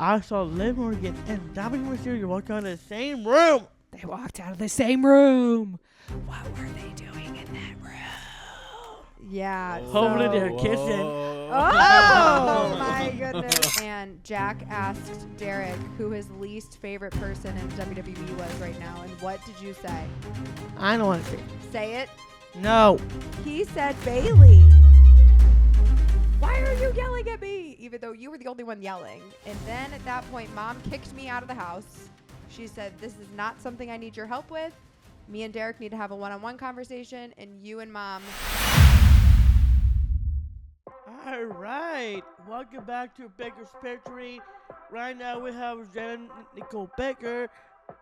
I saw Liv Morgan and Dominic Mysterio walk out of the same room. They walked out of the same room. What were they doing in that room? Yeah. Hopefully so- they're kissing. Oh my goodness. And Jack asked Derek who his least favorite person in WWE was right now. And what did you say? I don't want to say. Say it. No. He said Bailey. Why are you yelling at me? Even though you were the only one yelling. And then at that point, Mom kicked me out of the house. She said, this is not something I need your help with. Me and Derek need to have a one-on-one conversation, and you and Mom. All right. Welcome back to Baker's Pantry. Right now we have Jen Nicole Baker.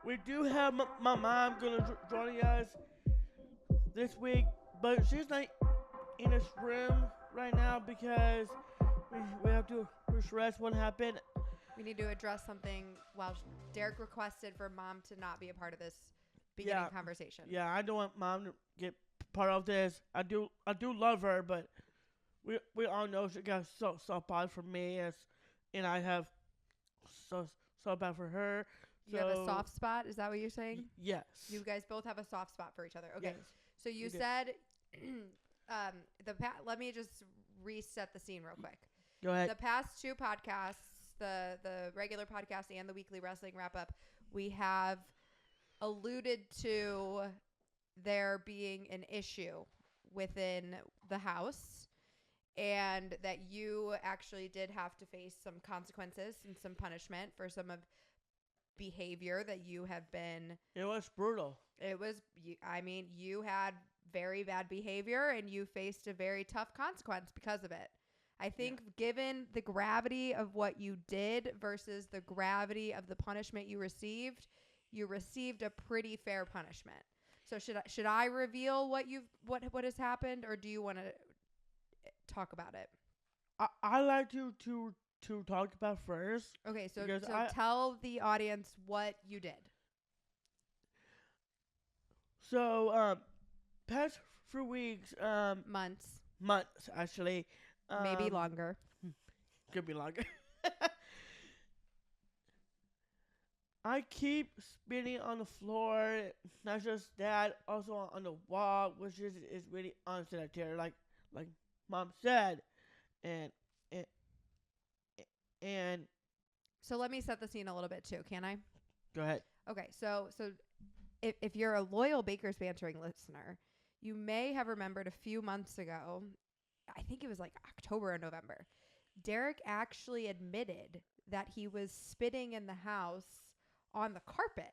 We do have my mom going to join us this week, but she's not in this room right now because we have to address what happened. We need to address something. Well, Derek requested for Mom to not be a part of this beginning conversation. Yeah, I don't want Mom to get part of this. I do love her, but we all know she got so bad for me, and I have so bad for her. You have a soft spot? Is that what you're saying? Yes. You guys both have a soft spot for each other. Okay. Yes. So you said, let me just reset the scene real quick. Go ahead. The past two podcasts, the regular podcast and the weekly wrestling wrap up, we have alluded to there being an issue within the house, and that you actually did have to face some consequences and some punishment for some of behavior that you have been. It was brutal. It was, you had very bad behavior and you faced a very tough consequence because of it. I think given the gravity of what you did versus the gravity of the punishment you received a pretty fair punishment. So should I reveal what has happened, or do you want to talk about it? I like to talk about first. Okay, so tell the audience what you did. So past few weeks, months actually. Maybe longer. Could be longer. I keep spitting on the floor. Not just that, also on the wall, which is really unsanitary, like Mom said, and so let me set the scene a little bit too. Can I? Go ahead. Okay, so if you're a loyal Baker's Bantering listener, you may have remembered a few months ago, I think it was like October or November, Derek actually admitted that he was spitting in the house on the carpet.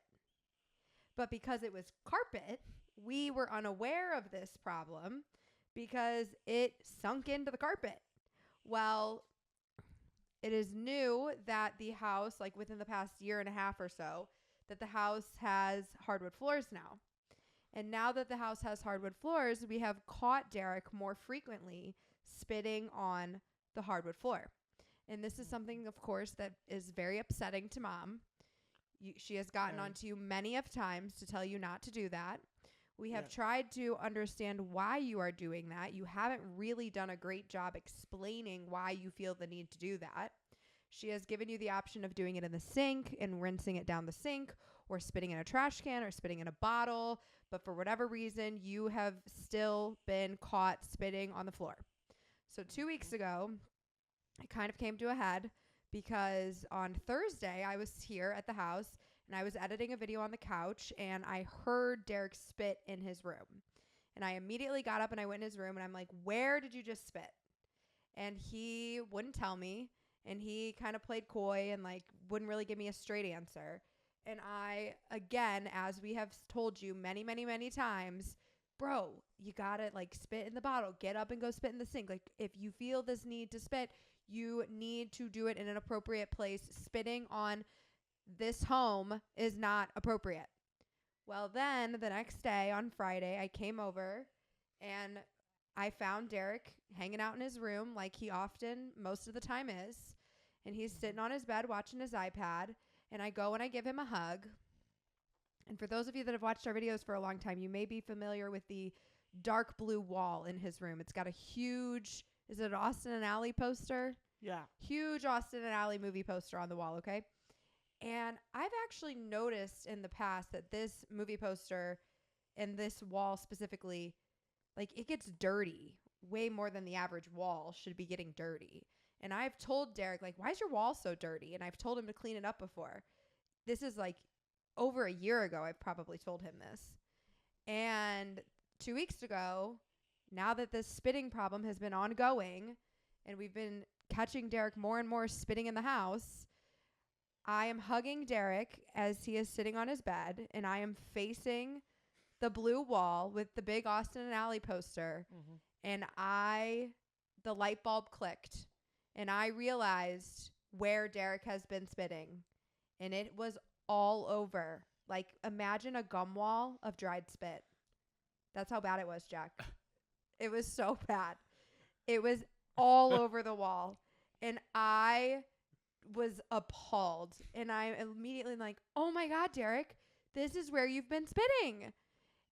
But because it was carpet, we were unaware of this problem because it sunk into the carpet. Well, it is new that the house, like within the past year and a half or so, that the house has hardwood floors now. And now that the house has hardwood floors, we have caught Derek more frequently spitting on the hardwood floor. And this is something, of course, that is very upsetting to Mom. She has gotten onto you many of times to tell you not to do that. We have tried to understand why you are doing that. You haven't really done a great job explaining why you feel the need to do that. She has given you the option of doing it in the sink and rinsing it down the sink, or spitting in a trash can, or spitting in a bottle. But for whatever reason, you have still been caught spitting on the floor. So 2 weeks ago, it kind of came to a head because on Thursday, I was here at the house and I was editing a video on the couch and I heard Derek spit in his room. And I immediately got up and I went in his room and I'm like, where did you just spit? And he wouldn't tell me, and he kind of played coy and like wouldn't really give me a straight answer. And I, again, as we have told you many, many, many times, bro, you gotta like spit in the bottle, get up and go spit in the sink. Like if you feel this need to spit, you need to do it in an appropriate place. Spitting on this home is not appropriate. Well, then the next day on Friday, I came over and I found Derek hanging out in his room like he often most of the time is. And he's sitting on his bed watching his iPad. And I go and I give him a hug. And for those of you that have watched our videos for a long time, you may be familiar with the dark blue wall in his room. It's got a huge, is it an Austin and Alley poster? Yeah. Huge Austin and Ally movie poster on the wall, okay? And I've actually noticed in the past that this movie poster and this wall specifically, like, it gets dirty way more than the average wall should be getting dirty. And I've told Derek, like, why is your wall so dirty? And I've told him to clean it up before. This is like over a year ago, I've probably told him this. And 2 weeks ago, now that this spitting problem has been ongoing and we've been catching Derek more and more spitting in the house, I am hugging Derek as he is sitting on his bed, and I am facing the blue wall with the big Austin and Ally poster, and the light bulb clicked, and I realized where Derek has been spitting, and it was all over. Like, imagine a gum wall of dried spit. That's how bad it was, Jack. It was so bad. It was all over the wall, and I was appalled, and I immediately like, oh my God, Derek, this is where you've been spitting.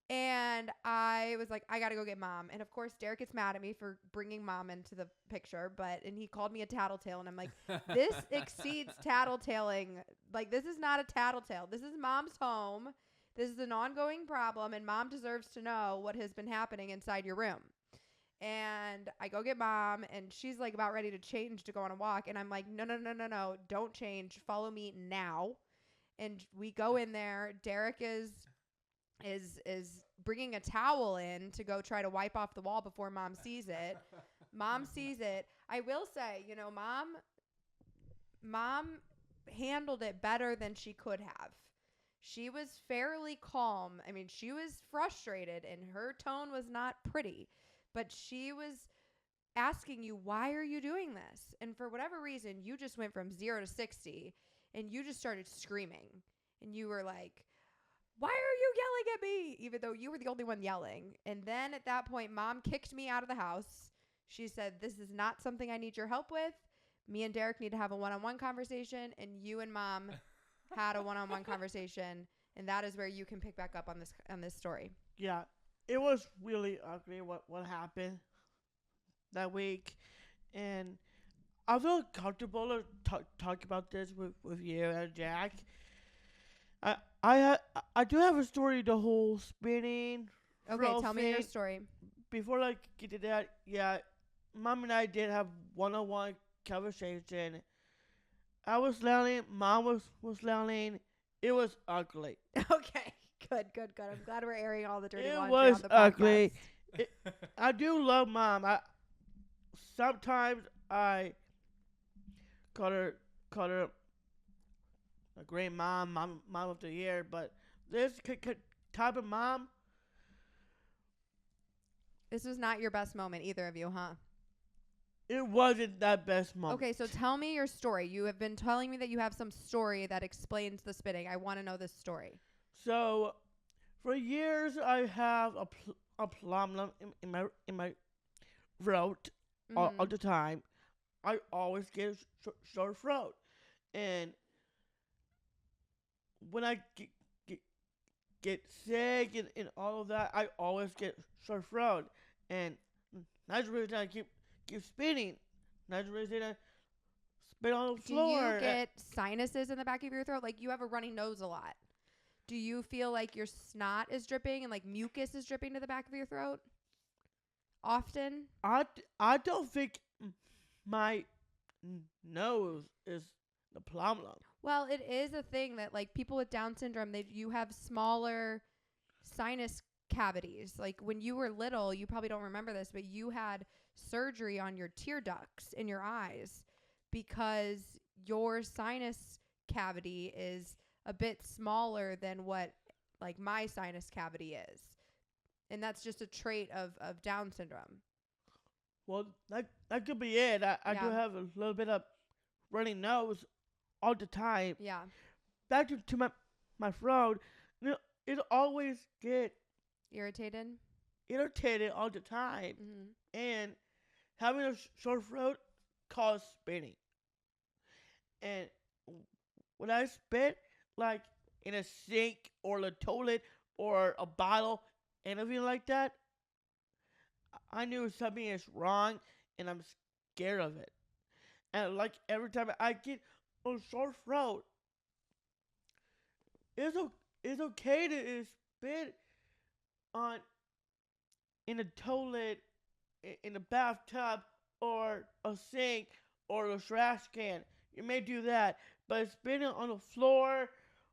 And I was like, I gotta go get mom. And of course Derek gets mad at me for bringing mom into the picture, and he called me a tattletale, and I'm like, this exceeds tattletaling. Like, this is not a tattletale. This is mom's home. This is an ongoing problem, and mom deserves to know what has been happening inside your room. And I go get mom, and she's like about ready to change to go on a walk. And I'm like, no, don't change. Follow me now. And we go in there. Derek is bringing a towel in to go try to wipe off the wall before mom sees it. Mom sees it. I will say, mom handled it better than she could have. She was fairly calm. I mean, she was frustrated, and her tone was not pretty. But she was asking you, why are you doing this? And for whatever reason, you just went from 0 to 60, and you just started screaming. And you were like, why are you yelling at me? Even though you were the only one yelling. And then at that point, mom kicked me out of the house. She said, this is not something I need your help with. Me and Derek need to have a one-on-one conversation. And you and mom had a one-on-one conversation. And that is where you can pick back up on this story. Yeah. It was really ugly what happened that week. And I feel comfortable to talk about this with you and Jack. I do have a story, the whole spinning. Okay, tell me your story. Before I get to that, yeah, mom and I did have one-on-one conversation. I was yelling, mom was yelling. It was ugly. Okay, good. I'm glad we're airing all the dirty laundry on the podcast. It was ugly. I do love mom. Sometimes I call her a great mom of the year, but this type of mom. This was not your best moment, either of you, huh? It wasn't that best moment. Okay, so tell me your story. You have been telling me that you have some story that explains the spitting. I want to know this story. So, for years, I have a problem in my throat all the time. I always get sore throat, and when I get sick and all of that, I always get sore throat, and that's the reason I keep spinning. That's the reason I spit on the floor. Do you get sinuses in the back of your throat? Like, you have a runny nose a lot. Do you feel like your snot is dripping and like mucus is dripping to the back of your throat often? I don't think my nose is the problem. Well, it is a thing that, like, people with Down syndrome, you have smaller sinus cavities. Like, when you were little, you probably don't remember this, but you had surgery on your tear ducts in your eyes because your sinus cavity is a bit smaller than what, like, my sinus cavity is. And that's just a trait of Down syndrome. Well, that could be it. I do have a little bit of runny nose all the time. Yeah. Back to my throat, it always get irritated all the time. And having a sore throat causes spitting. And when I spit, like in a sink or the toilet or a bottle, anything like that, I knew something is wrong, and I'm scared of it. And like every time I get a sore throat, it's okay to spit on in a toilet, in a bathtub, or a sink, or a trash can. You may do that, but spitting on the floor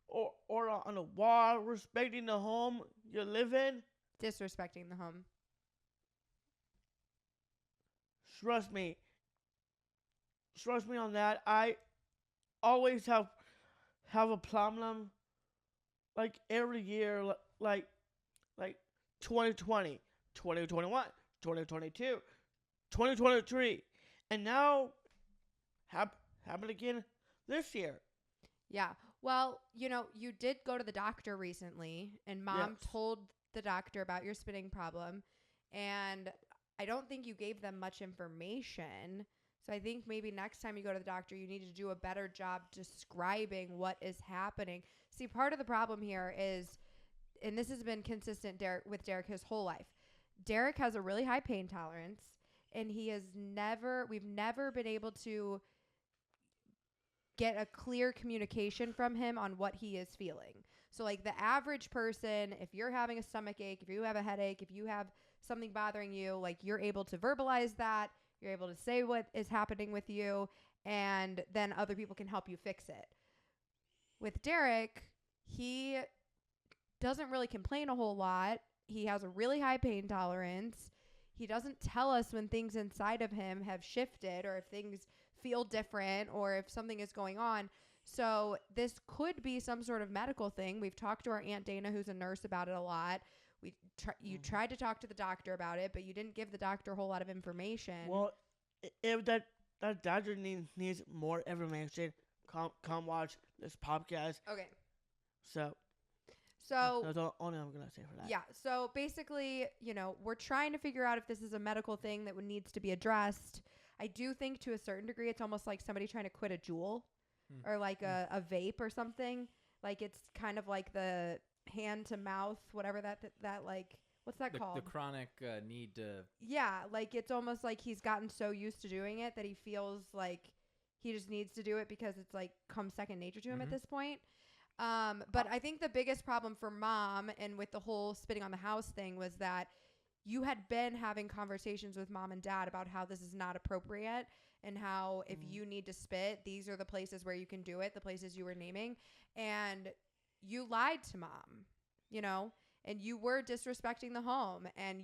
or on a wall, respecting the home you live in, Disrespecting the home. trust me. Trust me on that. I always have a problem like every year, like 2020, 2021, 2022, 2023, and now happen again this year. Yeah. Well, you did go to the doctor recently, and mom Yes. told the doctor about your spitting problem, and I don't think you gave them much information. So I think maybe next time you go to the doctor, you need to do a better job describing what is happening. See, part of the problem here is, and this has been consistent with Derek his whole life. Derek has a really high pain tolerance, and we've never been able to get a clear communication from him on what he is feeling. So like the average person, if you're having a stomach ache, if you have a headache, if you have something bothering you, like you're able to verbalize that, you're able to say what is happening with you, and then other people can help you fix it. With Derek, he doesn't really complain a whole lot. He has a really high pain tolerance. He doesn't tell us when things inside of him have shifted or if things feel different or if something is going on. So this could be some sort of medical thing. We've talked to our Aunt Dana, who's a nurse, about it a lot. You tried to talk to the doctor about it, but you didn't give the doctor a whole lot of information. Well, if that doctor needs more information, come watch this podcast. Okay. So that's all only I'm gonna say for that. Yeah. So basically, we're trying to figure out if this is a medical thing that needs to be addressed. I do think to a certain degree, it's almost like somebody trying to quit a Juul or like a vape or something. Like it's kind of like the hand to mouth, whatever that like, what's that called? The chronic need to. Yeah. Like it's almost like he's gotten so used to doing it that he feels like he just needs to do it because it's like come second nature to him at this point. But I think the biggest problem for mom and with the whole spitting on the house thing was that you had been having conversations with mom and dad about how this is not appropriate and how if you need to spit, these are the places where you can do it, the places you were naming. And you lied to mom, and you were disrespecting the home. And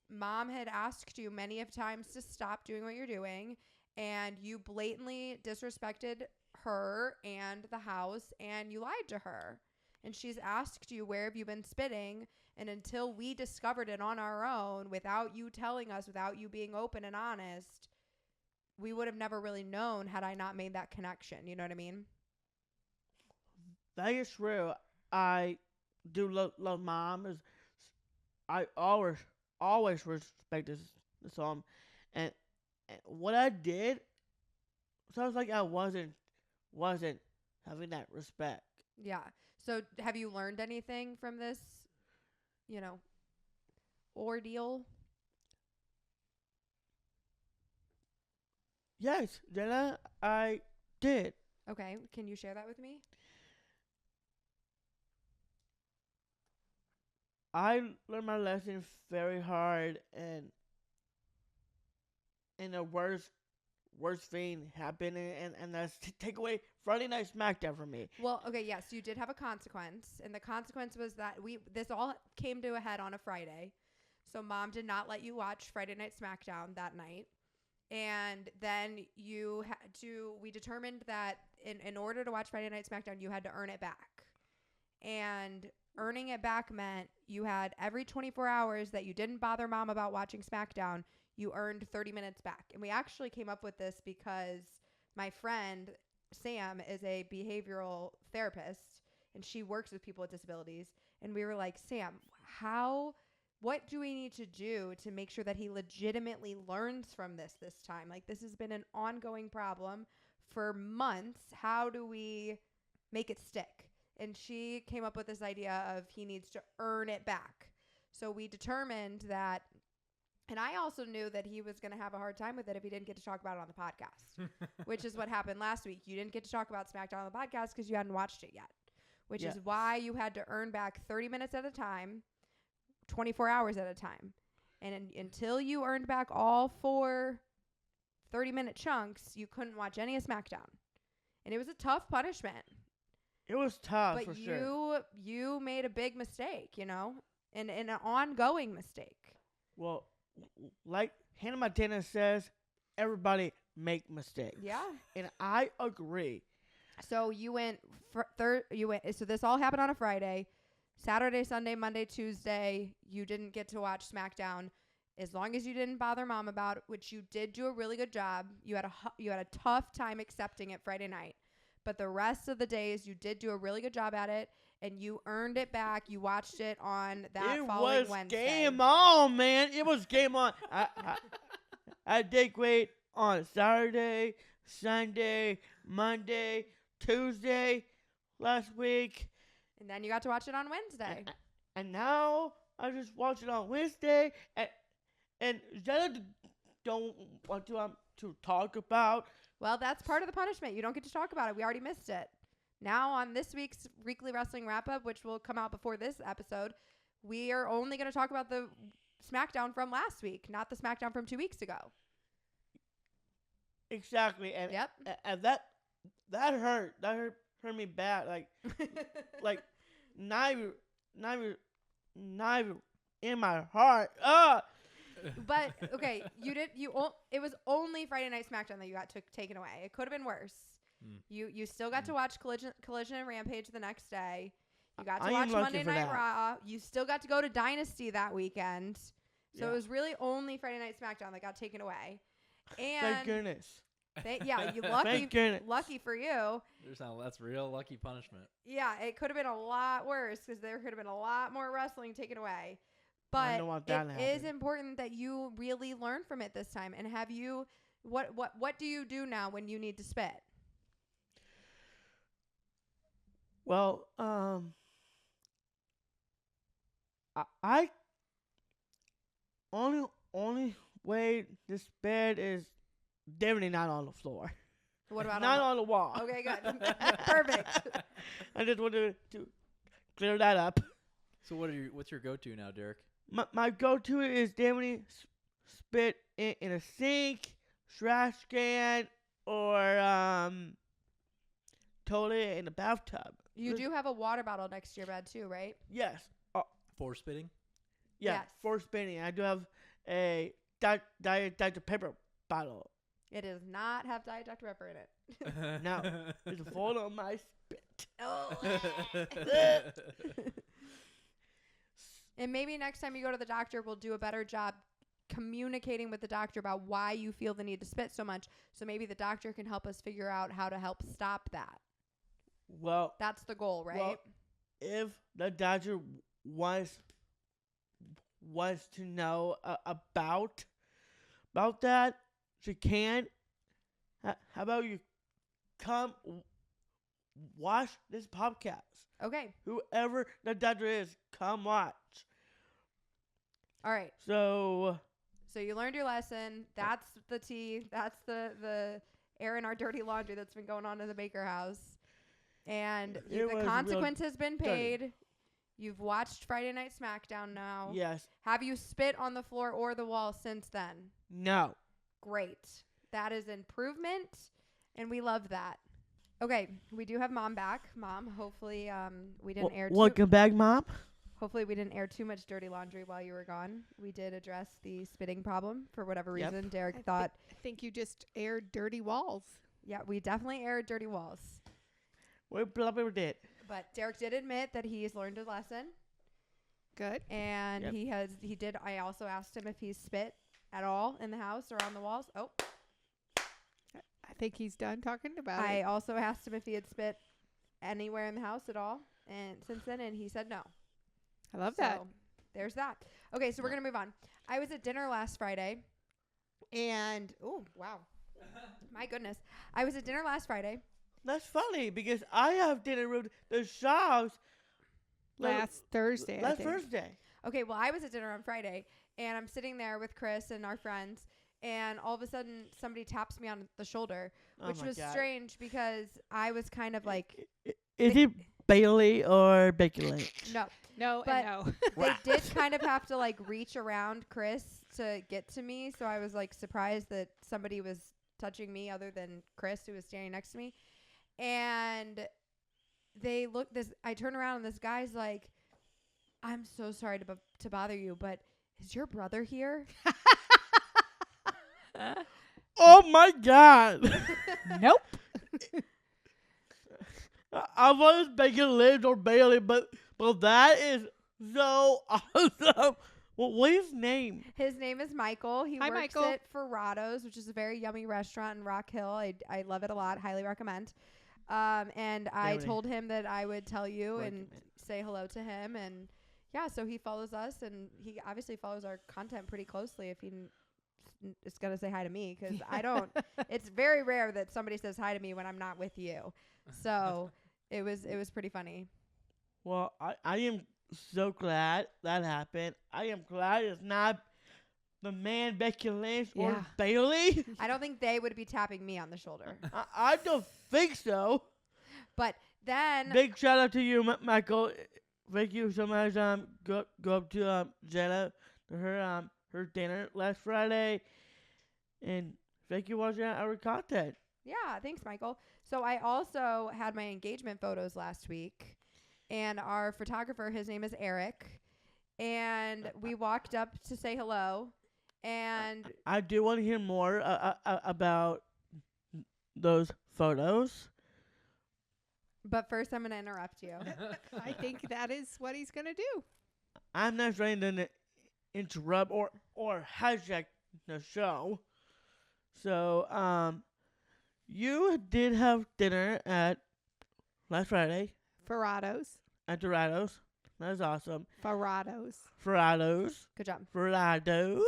mom had asked you many of times to stop doing what you're doing. And you blatantly disrespected her and the house, and you lied to her. And she's asked you, where have you been spitting? And until we discovered it on our own, without you telling us, without you being open and honest, we would have never really known had I not made that connection. You know what I mean? That is true. I do love mom. I always respect this song, and what I did sounds like I wasn't having that respect. Yeah. So have you learned anything from this, ordeal? Yes, Jenna, I did. Okay. Can you share that with me? I learned my lesson very hard, and the worst thing happened, and that's to take away Friday Night SmackDown from me. Well, okay, yes, you did have a consequence, and the consequence was that this all came to a head on a Friday. So mom did not let you watch Friday Night SmackDown that night. And then we determined that in order to watch Friday Night SmackDown, you had to earn it back. And earning it back meant you had every 24 hours that you didn't bother mom about watching SmackDown, you earned 30 minutes back. And we actually came up with this because my friend, Sam, is a behavioral therapist, and she works with people with disabilities. And we were like, Sam, what do we need to do to make sure that he legitimately learns from this time? Like, this has been an ongoing problem for months. How do we make it stick? And she came up with this idea of he needs to earn it back. So we determined that And I also knew that he was going to have a hard time with it if he didn't get to talk about it on the podcast, which is what happened last week. You didn't get to talk about SmackDown on the podcast because you hadn't watched it yet, which is why you had to earn back 30 minutes at a time, 24 hours at a time. And until you earned back all 4 30-minute chunks, you couldn't watch any of SmackDown. And it was a tough punishment. It was tough, But for sure. you made a big mistake, you know, and an ongoing mistake. Well, like Hannah Montana says, everybody make mistakes. Yeah. And I agree. So you went so this all happened on a Friday. Saturday, Sunday, Monday, Tuesday, you didn't get to watch SmackDown. As long as you didn't bother Mom about it, which you did do a really good job. You had a tough time accepting it Friday night. But the rest of the days, you did do a really good job at it, and you earned it back. You watched it on that following Wednesday. It was game on, man. It was game on. I did great on Saturday, Sunday, Monday, Tuesday, last week. And then you got to watch it on Wednesday. And now I just watch it on Wednesday. And Jenna don't want to talk about. Well, that's part of the punishment. You don't get to talk about it. We already missed it. Now on this week's Weekly Wrestling Wrap-Up, which will come out before this episode, we are only going to talk about the SmackDown from last week, not the SmackDown from 2 weeks ago. Exactly. And, yep. And that hurt. That hurt me bad. Like not even in my heart. But okay, it was only Friday Night SmackDown that you got taken away. It could have been worse. You still got to watch Collision and Rampage the next day. You got to watch Monday Night Raw. You still got to go to Dynasty that weekend. So it was really only Friday Night SmackDown that got taken away. And thank goodness. You lucky. Lucky for you. That's real lucky punishment. Yeah, it could have been a lot worse because there could have been a lot more wrestling taken away. But it is important that you really learn from it this time. And have you? What do you do now when you need to spit? Well, I only way to spit is definitely not on the floor. What about not on the wall? Okay, good. Perfect. I just wanted to clear that up. So what's your go-to now, Derek? My go-to is definitely spit in a sink, trash can, or toilet in a bathtub. You do have a water bottle next to your bed too, right? Yes. For spitting? Yeah, yes. For spitting. I do have a Diet Dr. Pepper bottle. It does not have Diet Dr. Pepper in it. No, it's full of my spit. Oh. And maybe next time you go to the doctor, we'll do a better job communicating with the doctor about why you feel the need to spit so much. So maybe the doctor can help us figure out how to help stop that. Well, that's the goal, right? Well, if the doctor wants to know about that, she can. How about you come watch this podcast? Okay. Whoever the doctor is, come watch. All right. So you learned your lesson. That's the tea. That's the air in our dirty laundry that's been going on in the Baker house. And the consequence has been paid. Dirty. You've watched Friday Night SmackDown now. Yes. Have you spit on the floor or the wall since then? No. Great. That is improvement, and we love that. Okay, we do have Mom back. Mom, hopefully we didn't air welcome back, Mom. Hopefully we didn't air too much dirty laundry while you were gone. We did address the spitting problem for whatever reason. Derek thought. I think you just aired dirty walls. Yeah, we definitely aired dirty walls. We probably did. But Derek did admit that he's learned a lesson. Good. And he did. I also asked him if he's spit at all in the house or on the walls. Oh. I think he's done talking about it. I also asked him if he had spit anywhere in the house at all. And since then, and he said no. I love that. There's that. Okay, so we're going to move on. I was at dinner last Friday. And, oh, wow. My goodness. I was at dinner last Friday. That's funny because I have dinner with the Shaws last Thursday. Last Thursday. Okay, well, I was at dinner on Friday, and I'm sitting there with Chris and our friends, and all of a sudden somebody taps me on the shoulder, Oh which my was God. strange because I was kind of like, Is it Bailey or Becky Lynch? no. No But- and no. They did kind of have to like reach around Chris to get to me, so I was like surprised that somebody was touching me other than Chris, who was standing next to me. And they look this. I turn around and this guy's like, "I'm so sorry to bother you, but is your brother here?" Oh my God! Nope. I was Becky Lynch or Bailey, but that is so awesome. Well, what is his name? His name is Michael. He Hi, works Michael. at Ferrado's, which is a very yummy restaurant in Rock Hill. I love it a lot. Highly recommend. And I Really? told him that I would tell you and Recommend. say hello to him. And yeah, so he follows us, and he obviously follows our content pretty closely if he is going to say hi to me, because I don't. It's very rare that somebody says hi to me when I'm not with you. So it was pretty funny. Well, I am so glad that happened. I am glad it's not the man Becky Lynch or Yeah. Bailey. I don't think they would be tapping me on the shoulder. I don't think so. But then Big shout out to you, Michael. Thank you so much. Go up to Jenna to her dinner last Friday, and thank you for watching our content. yeah, thanks, Michael. So I also had my engagement photos last week, and our photographer, his name is Eric, and we walked up to say hello, and I do want to hear more about those photos. but first I'm going to interrupt you. I think that is what he's gonna do. I'm not trying to interrupt or hijack the show. So, you did have dinner at last Friday Ferrado's. at Dorados. That was awesome. Ferrado's. Dorados. Good job. Dorado.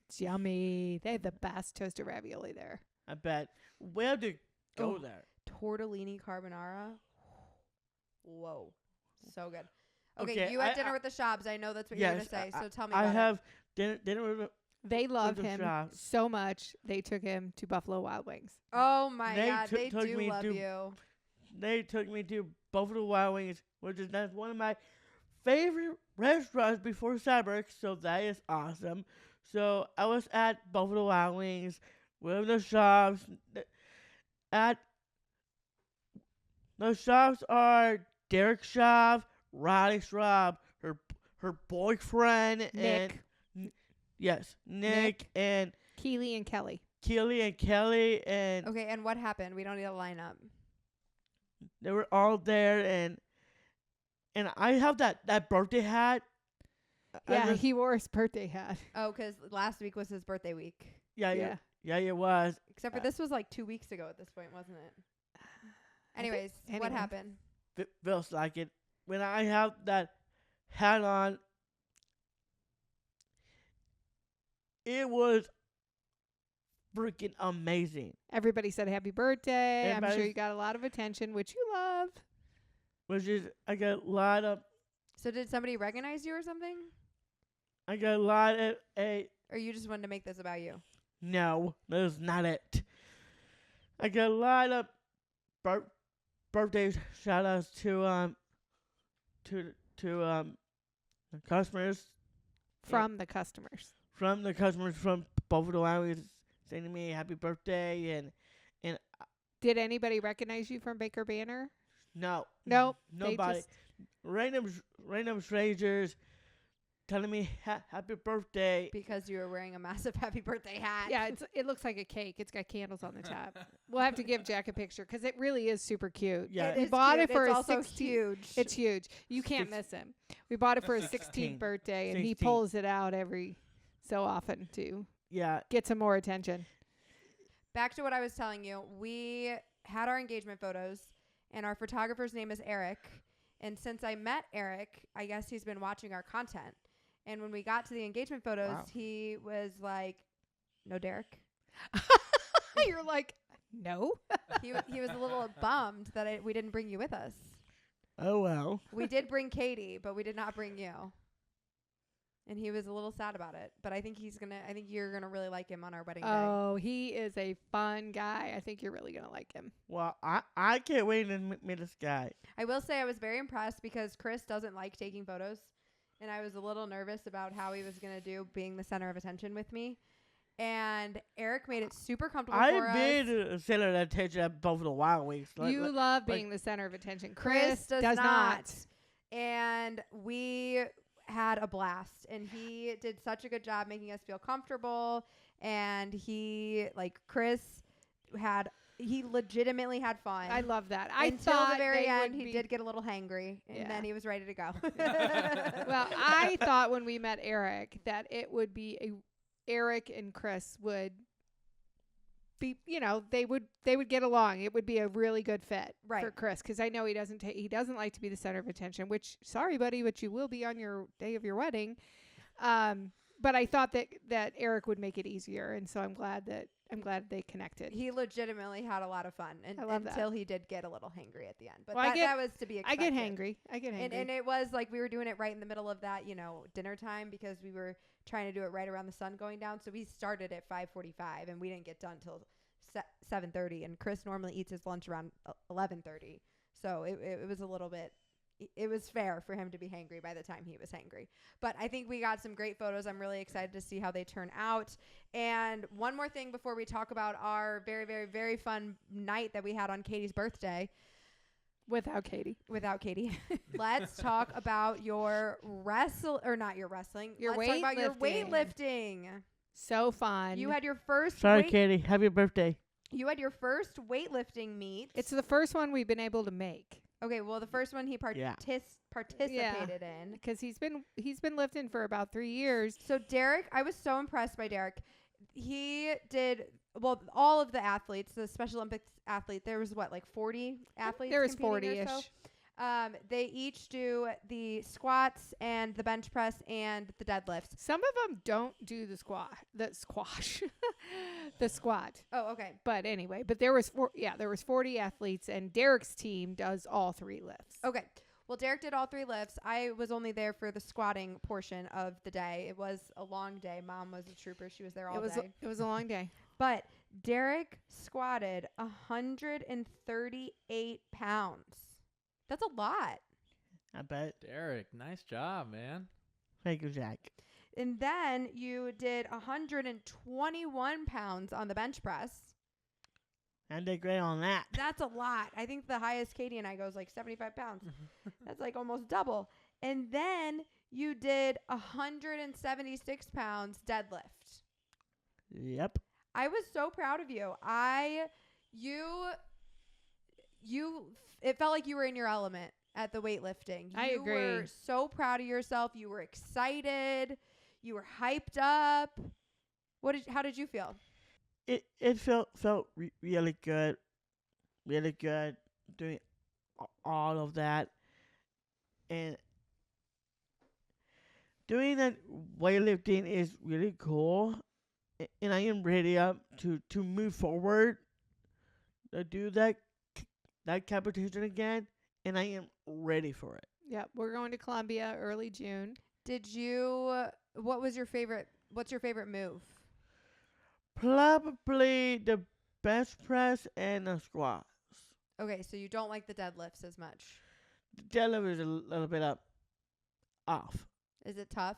It's yummy. They have the best toasted ravioli there. I bet. We have to go Oh. there. Tortellini carbonara. Whoa. So good. Okay, Okay, you had I- dinner I- with the Shabs. I know that's what you're going Yes, to say, so tell me I about have dinner with They love the him shop. so much. They took him to Buffalo Wild Wings. it. Oh, my They God. They took do me love to- you. They took me to Buffalo Wild Wings, which is that's one of my favorite restaurants before Starbucks, so that is awesome. So I was at Buffalo Wild Wings with the shops. At those shops are Derek Schaaf, Riley Schraub, her boyfriend, Nick. and yes, Nick and Keely and Kelly. Keely and Kelly, and Okay, and what happened? We don't need a lineup. they were all there, and I have that birthday hat. I Yeah, just- he wore his birthday hat. Oh, because last week was his birthday week. yeah, it was. Except for this was like 2 weeks ago at this point, wasn't it? Anyways, what anyway. happened? Feels like it. When I have that hat on, it was freaking amazing. Everybody said happy birthday. I'm sure Everybody's- you got a lot of attention, which you love. Which is, I got a lot of So did somebody recognize you or something? Or you just wanted to make this about you? No, that's not it. I got a lot of birthday shout outs to customers From the customers. from the customers from Buffalo Wild Wings saying me happy birthday and Did anybody recognize you from Baker Banter? no Nope. they nobody just- random strangers telling me happy birthday. Because you were wearing a massive happy birthday hat. yeah, it looks like a cake. It's got candles on the top. We'll have to give Jack a picture because it really is super cute. Yeah. It We is bought cute. it for it's his also 16th. huge. It's huge. You can't miss him. We bought it for his 16th 16th birthday, and he 16th. pulls it out every so often to Yeah, get some more attention. Back to what I was telling you. We had our engagement photos, and our photographer's name is Eric. And since I met Eric, I guess he's been watching our content. And when we got to the engagement photos, Wow. he was like, "No, Derek." You're like, no. He was a little bummed that we didn't bring you with us. oh well. We did bring Katie, but we did not bring you. and he was a little sad about it. But I think you're gonna really like him on our wedding day. Oh, he is a fun guy. I think you're really gonna like him. Well, I can't wait to meet this guy. I will say I was very impressed because Chris doesn't like taking photos, and I was a little nervous about how he was gonna do being the center of attention with me. And Eric made it super comfortable for I've us. been a center of attention at both of the Wild Wings. You love being the center of attention. Chris does not. And we had a blast. And he did such a good job making us feel comfortable. And he legitimately had fun. I love that. Until the very end, he did get a little hangry. And then he was ready to go. Well, I thought when we met Eric that it would be Eric and Chris would be, they would get along. It would be a really good fit for Chris, because I know he doesn't like to be the center of attention. Which, sorry, buddy, but you will be on your day of your wedding. But I thought that Eric would make it easier, and so I'm glad they connected. He legitimately had a lot of fun, until he did get a little hangry at the end. But that was to be expected. I get hangry. And it was like we were doing it right in the middle of that, dinner time, because we were trying to do it right around the sun going down. So we started at 5:45, and we didn't get done till 7:30. And Chris normally eats his lunch around 11:30. So it was a little bit. It was fair for him to be hangry by the time he was hangry. But I think we got some great photos. I'm really excited to see how they turn out. And one more thing before we talk about our very, very, very fun night that we had on Katie's birthday. Without Katie. Let's talk about your Let's talk about your weightlifting. So fun. You had your first Katie. Happy birthday. You had your first weightlifting meet. It's the first one we've been able to make. Okay, well, the first one he participated in, because he's been lifting for about 3 years. So Derek, I was so impressed by Derek. He did all of the athletes, the Special Olympics athlete. There was 40 athletes. There was 40-ish. So. They each do the squats and the bench press and the deadlifts. Some of them don't do the squash, the squat. Oh, okay. But anyway, there was 40 athletes, and Derek's team does all 3 lifts. Okay. Well, Derek did all 3 lifts. I was only there for the squatting portion of the day. It was a long day. Mom was a trooper. She was there all day. It was a long day. But Derek squatted 138 pounds. That's a lot. I bet. Derek, nice job, man. Thank you, Jack. And then you did 121 pounds on the bench press. I did great on that. That's a lot. I think the highest Katie and I go is 75 pounds. That's almost double. And then you did 176 pounds deadlift. Yep. I was so proud of you. It felt like you were in your element at the weightlifting. I agree. You were so proud of yourself. You were excited. You were hyped up. How did you feel? It felt really good. Really good doing all of that. And doing that weightlifting is really cool. And I am ready up to move forward, to do that competition again, and I am ready for it. Yeah, we're going to Columbia early June. What's your favorite move? Probably the bench press and the squats. Okay, so you don't like the deadlifts as much. The deadlift is a little bit off. Is it tough?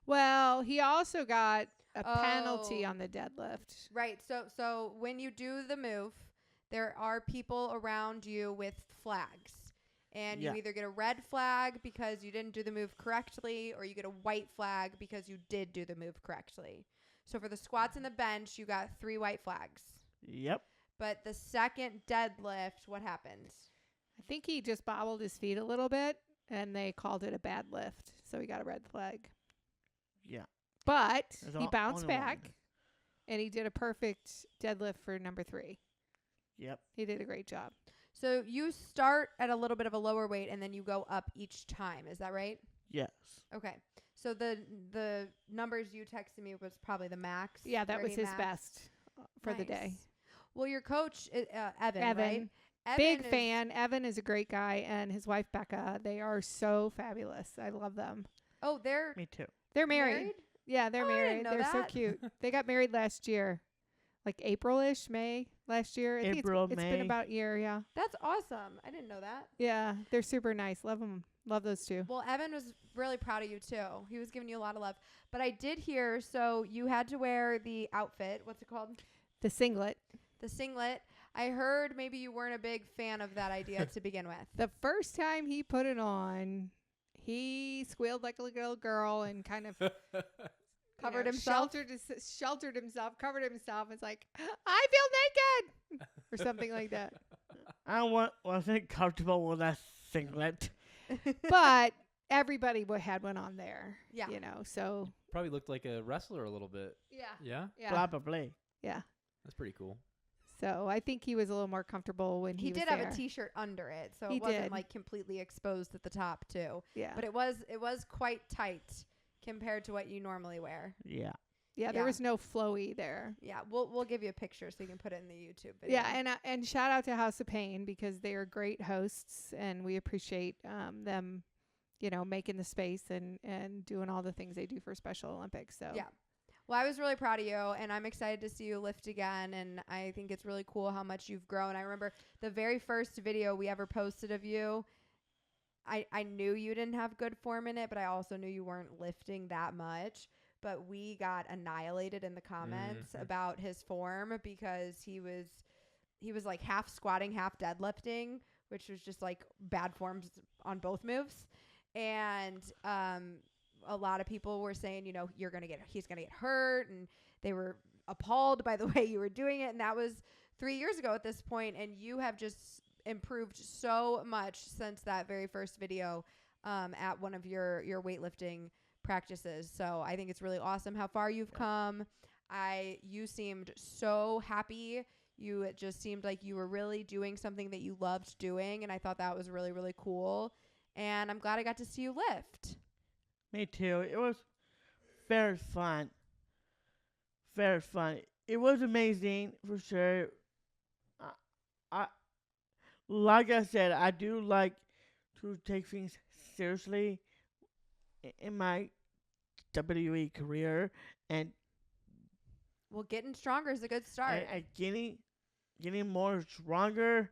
Well, he also got a penalty on the deadlift. Right. So when you do the move, there are people around you with flags. And you either get a red flag because you didn't do the move correctly, or you get a white flag because you did do the move correctly. So for the squats and the bench, you got 3 white flags. Yep. But the second deadlift, what happened? I think he just bobbled his feet a little bit, and they called it a bad lift. So he got a red flag. Yeah. But he bounced back, and he did a perfect deadlift for number 3. Yep. He did a great job. So you start at a little bit of a lower weight, and then you go up each time. Is that right? Yes. Okay. So the numbers you texted me was probably the max. Yeah, that was his max. best for the day. Well, your coach, Evan, right? Big fan. Evan is a great guy, and his wife, Becca, they are so fabulous. I love them. Oh, they're Me too. They're married. Yeah, they're Oh, I didn't married. know They're so that. cute. They got married last year, like April-ish, May last year. I think April, it's been May. about a year. Yeah, That's awesome. I didn't know that. yeah, they're super nice. Love them. Love those two. Well, Evan was really proud of you too. He was giving you a lot of love. But I did hear, so you had to wear the outfit. What's it called? The singlet. The singlet. I heard maybe you weren't a big fan of that idea to begin with. The first time he put it on, he squealed like a little girl and kind of Covered himself? sheltered himself, covered himself. It's like, I feel naked, or something like that. I wasn't comfortable with that singlet. But everybody had one on there. Yeah. You know, so Probably looked like a wrestler a little bit. yeah, Yeah, yeah, Probably. yeah. that's pretty cool. So I think he was a little more comfortable when he He was did there. have a T-shirt under it, so He it wasn't did. like completely exposed at the top too. Yeah, But it was quite tight compared to what you normally wear. Yeah. yeah. yeah. There was no flowy there. Yeah, we'll give you a picture so you can put it in the YouTube video. Yeah, and shout out to House of Pain because they are great hosts, and we appreciate them, you know, making the space and doing all the things they do for Special Olympics. So Yeah. Well, I was really proud of you, and I'm excited to see you lift again, and I think it's really cool how much you've grown. I remember the very first video we ever posted of you, I knew you didn't have good form in it, but I also knew you weren't lifting that much. But we got annihilated in the comments about his form because he was like half squatting, half deadlifting, which was just like bad forms on both moves. And a lot of people were saying, you know, he's gonna get hurt, and they were appalled by the way you were doing it. And that was 3 years ago at this point, and you have just improved so much since that very first video at one of your weightlifting practices. So I think it's really awesome how far you've come. You seemed so happy. It just seemed like you were really doing something that you loved doing, and I thought that was really, really cool. And I'm glad I got to see you lift. Me too. It was very fun. Very fun. It was amazing for sure. I like I said, I do like to take things seriously in my WWE career, and Well, getting stronger is a good start. and getting more stronger.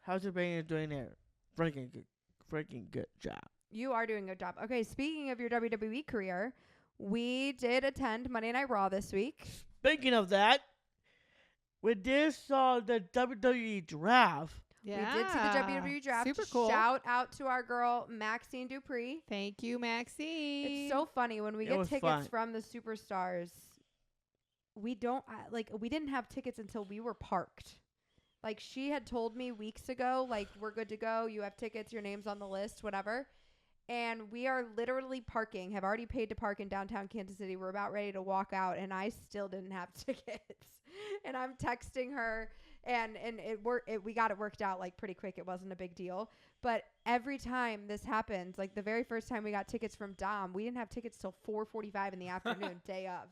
How's it been doing there? Freaking good job. You are doing a good job. Okay, speaking of your WWE career, we did attend Monday Night Raw this week. Speaking of that, we did saw the WWE draft. yeah, We did see the WWE draft. Super cool. Shout out to our girl Maxine Dupree. Thank you, Maxine. It's so funny when we It get was tickets fun. from the superstars. We don't we didn't have tickets until we were parked. Like, she had told me weeks ago, like, we're good to go. You have tickets. Your name's on the list, whatever. And we are literally parking, have already paid to park in downtown Kansas City. We're about ready to walk out, and I still didn't have tickets. And I'm texting her, and we got it worked out, like, pretty quick. It wasn't a big deal. But every time this happens, like, the very first time we got tickets from Dom, we didn't have tickets till 4:45 in the afternoon, day of.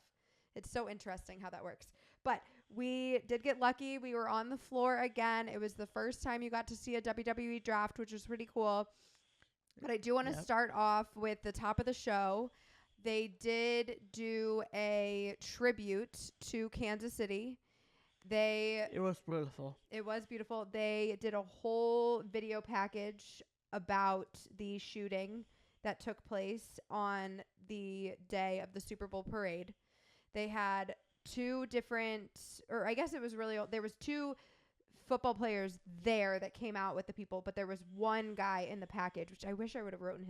It's so interesting how that works. But we did get lucky. We were on the floor again. It was the first time you got to see a WWE draft, which was pretty cool. But I do want to start off with the top of the show. They did do a tribute to Kansas City. It was beautiful. It was beautiful. They did a whole video package about the shooting that took place on the day of the Super Bowl parade. They had two different, or I guess it was really, there was two football players there that came out with the people, but there was one guy in the package, which I wish I would have written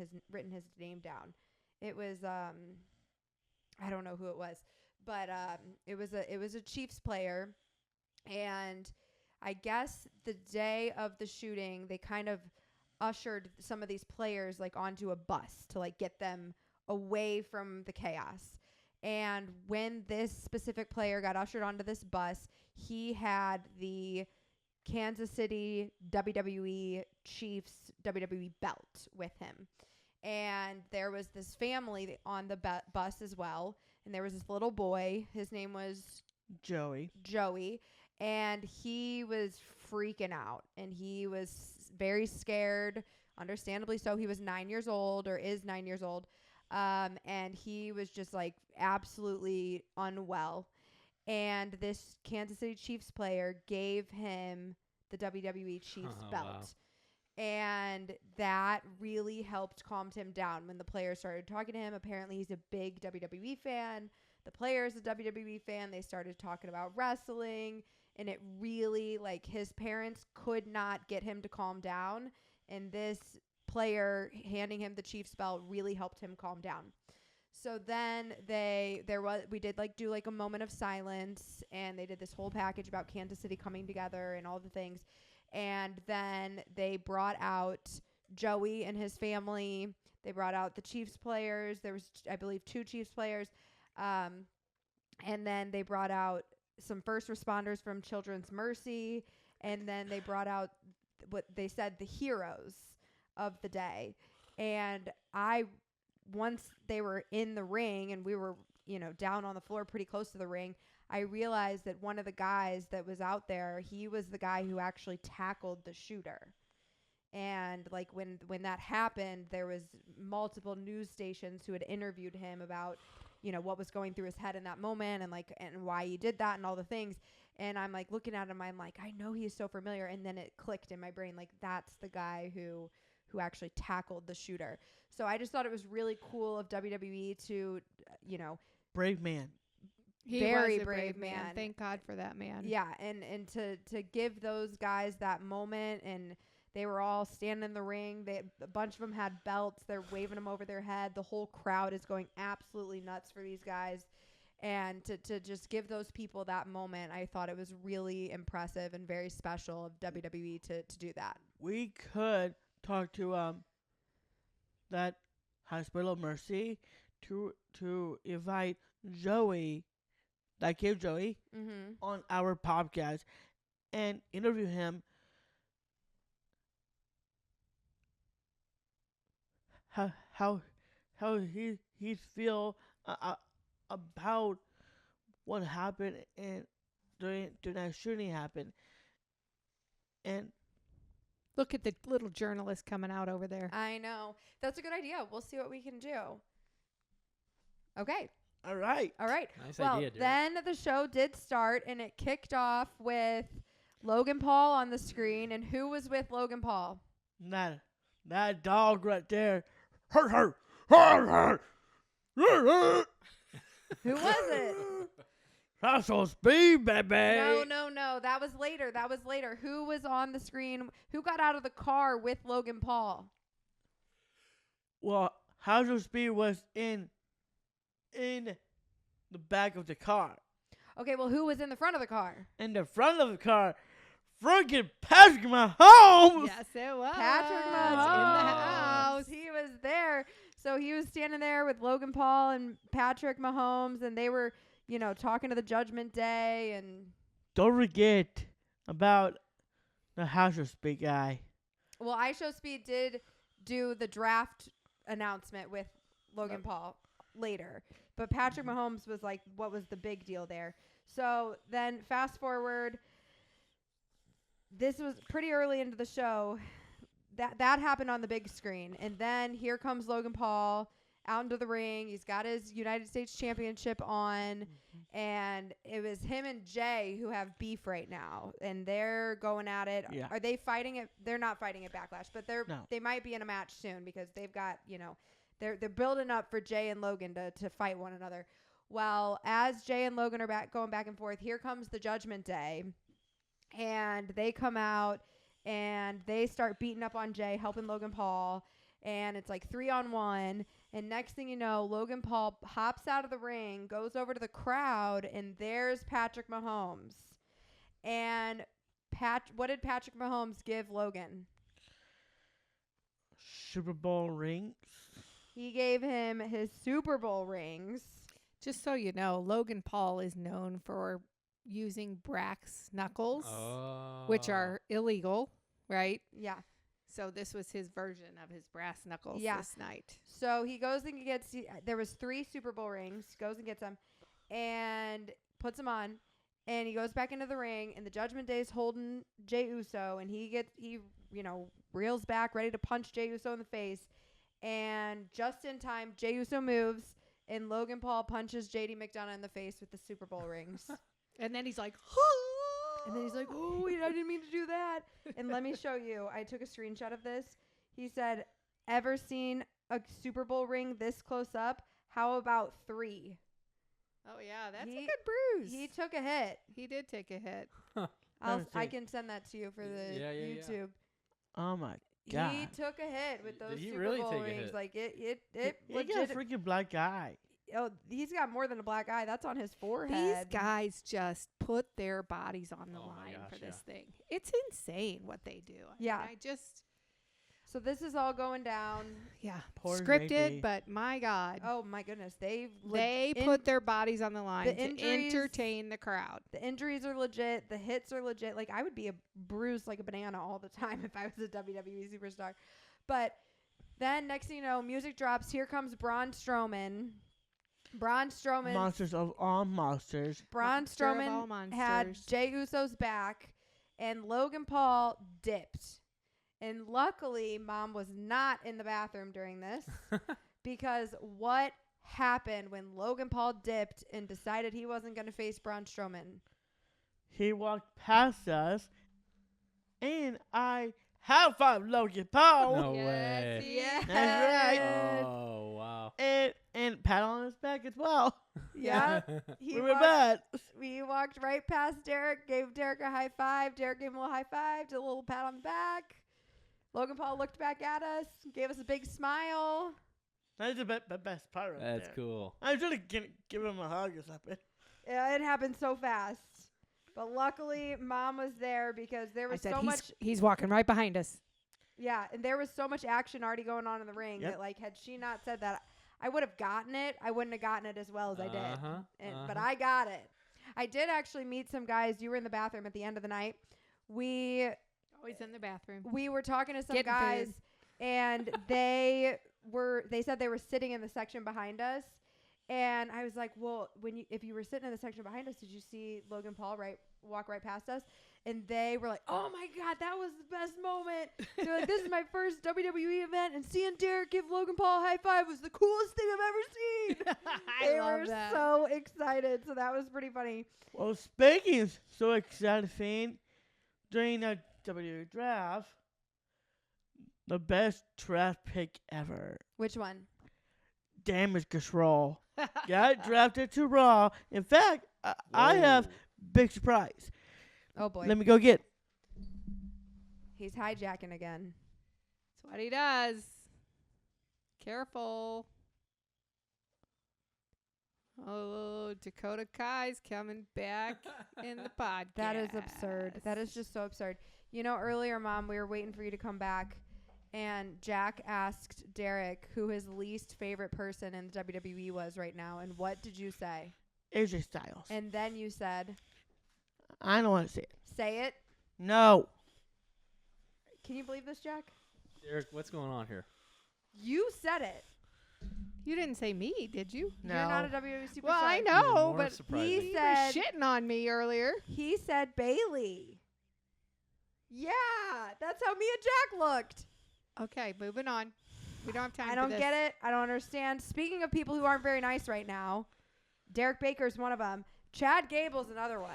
his name down. It was I don't know who it was, but it was a Chiefs player, and I guess the day of the shooting they kind of ushered some of these players like onto a bus to like get them away from the chaos. And when this specific player got ushered onto this bus, he had the Kansas City WWE Chiefs WWE belt with him. And there was this family on the bus as well. And there was this little boy. His name was Joey. And he was freaking out. And he was very scared. Understandably so. He was 9 years old, or is 9 years old. and he was just like absolutely unwell. And this Kansas City Chiefs player gave him the WWE Chiefs belt. Wow. And that really helped calm him down when the players started talking to him. Apparently, he's a big WWE fan. The player's a WWE fan. They started talking about wrestling. And it really, like, his parents could not get him to calm down. And this player handing him the Chiefs belt really helped him calm down. So then we did like do like a moment of silence, and they did this whole package about Kansas City coming together and all the things. And then they brought out Joey and his family. They brought out the Chiefs players. There was, I believe, 2 Chiefs players. And then they brought out some first responders from Children's Mercy. And then they brought out what they said the heroes of the day. And once they were in the ring and we were, down on the floor pretty close to the ring, I realized that one of the guys that was out there, he was the guy who actually tackled the shooter. And like when that happened, there was multiple news stations who had interviewed him about, what was going through his head in that moment and why he did that and all the things. And I'm like looking at him, I'm like, I know he's so familiar. And then it clicked in my brain, like that's the guy who actually tackled the shooter. So I just thought it was really cool of WWE to, Brave man. He very was a brave man. Thank God for that man. Yeah, and to give those guys that moment, and they were all standing in the ring. A bunch of them had belts. They're waving them over their head. The whole crowd is going absolutely nuts for these guys. And to just give those people that moment, I thought it was really impressive and very special of WWE to do that. We could talk to that Hospital of Mercy to invite Joey, that kid Joey, on our podcast and interview him. How he feel about what happened and during that shooting happened. And Look at the little journalist coming out over there. I know. That's a good idea. We'll see what we can do. Okay. all right. Nice Well, idea, Derek. then the show did start, and it kicked off with Logan Paul on the screen. And who was with Logan Paul? That dog right there. Her, her, her, her. Who was it? That's on speed, baby. No. That was later. Who was on the screen? Who got out of the car with Logan Paul? Well, House of Speed was in the back of the car. Okay, well, who was in the front of the car? In the front of the car, freaking Patrick Mahomes. Yes, it was. Patrick Mahomes in the house. He was there. So he was standing there with Logan Paul and Patrick Mahomes, and they were, talking to the Judgment Day. And Don't forget about the House of Speed guy. well, I Show Speed did do the draft announcement with Logan Paul later, but Patrick Mahomes was like, what was the big deal there? So then fast forward, this was pretty early into the show. That happened on the big screen. And then here comes Logan Paul out into the ring. He's got his United States Championship on. And it was him and Jay who have beef right now. And they're going at it. Yeah. Are they fighting it? They're not fighting at Backlash. But No. they might be in a match soon because they've got, they're building up for Jay and Logan to fight one another. Well, as Jay and Logan are going back and forth, here comes the Judgment Day. And they come out. And they start beating up on Jay, helping Logan Paul. And it's like 3-on-1. And next thing you know, Logan Paul hops out of the ring, goes over to the crowd, and there's Patrick Mahomes. And what did Patrick Mahomes give Logan? Super Bowl rings. He gave him his Super Bowl rings. Just so you know, Logan Paul is known for using brass knuckles, which are illegal, right? Yeah. So this was his version of his brass knuckles this night. So he goes and gets, there was 3 Super Bowl rings, goes and gets them, and puts them on, and he goes back into the ring, and the Judgment Day's holding Jey Uso, and he reels back, ready to punch Jey Uso in the face, And just in time, Jey Uso moves, and Logan Paul punches JD McDonough in the face with the Super Bowl rings. And then he's like, And then he's like, oh, wait, I didn't mean to do that. And let me show you. I took a screenshot of this. He said, ever seen a Super Bowl ring this close up? How about 3? oh, yeah, that's a He- good bruise. He took a hit. He did take a hit. I see. can send that to you for the Yeah, yeah, yeah. YouTube. Oh my God. He took a hit with Did those he Super really Bowl take a rings. hit? Like it He got a legit. freaking black eye. Oh, he's got more than a black eye. That's on his These forehead. guys just put their bodies on the Oh my line gosh, for this yeah. thing. It's insane what they do. I Yeah. mean, I just, So this is all going down. yeah, Poor scripted, JD. but my God. Oh my goodness, They put their bodies on the line to injuries- entertain the crowd. the injuries are legit. The hits are legit. Like I would be a bruised like a banana all the time if I was a WWE superstar. But then next thing you know, music drops. Here comes Braun Strowman. Braun Strowman. Monsters of all monsters. Braun Monster of all Strowman had monsters. Jey Uso's back, and Logan Paul dipped. And luckily, Mom was not in the bathroom during this because what happened when Logan Paul dipped and decided he wasn't going to face Braun Strowman? He walked past us, and I high five Logan Paul. No Yes, way. he Yeah. That's right. Oh, wow. And pat on his back as well. Yeah. He We were walked, bad. we walked right past Derek, gave Derek a high five. Derek gave him a little high five, did a little pat on the back. Logan Paul looked back at us, gave us a big smile. That's the best part right That's there. cool. I was really gonna give him a hug or something. Yeah, it happened so fast. But luckily, Mom was there because there I was said, so much. he's walking right behind us. Yeah, and there was so much action already going on in the ring Yep. that, like, had she not said that, I would have gotten it. I wouldn't have gotten it as well as I did. But I got it. I did actually meet some guys. You were in the bathroom at the end of the night. We Always in the bathroom. were talking to some Getting guys, food. and they said they were sitting in the section behind us. And I was like, well, if you were sitting in the section behind us, did you see Logan Paul walk right past us? And they were like, oh my God, that was the best moment. They're like, this is my first WWE event, and seeing Derek give Logan Paul a high five was the coolest thing I've ever seen. They love were that. so excited. So that was pretty funny. Well, speaking of so exciting, during the WWE draft, the best draft pick ever, Which one? Damage Control, got drafted to Raw. In fact, I have Whoa. big surprise. Oh boy, Let me go get. he's hijacking again. That's what he does. Careful. Oh, Dakota Kai's coming back in the podcast. That is absurd. That is just so absurd. You know, earlier, Mom, we were waiting for you to come back, and Jack asked Derek who his least favorite person in the WWE was right now, and what did you say? AJ Styles. And then you said, I don't want to say it. say it. No. Can you believe this, Jack? Derek, what's going on here? You said it. You didn't say me, did you? No. You're not a WWE superstar. Well, I Even know, more but surprising. he you said were shitting on me earlier. he said Bailey. Yeah, that's how me and Jack looked. Okay, moving on. We don't have time I for don't this. get it. I don't understand. Speaking of people who aren't very nice right now, Derek Baker's one of them. Chad Gable's another one.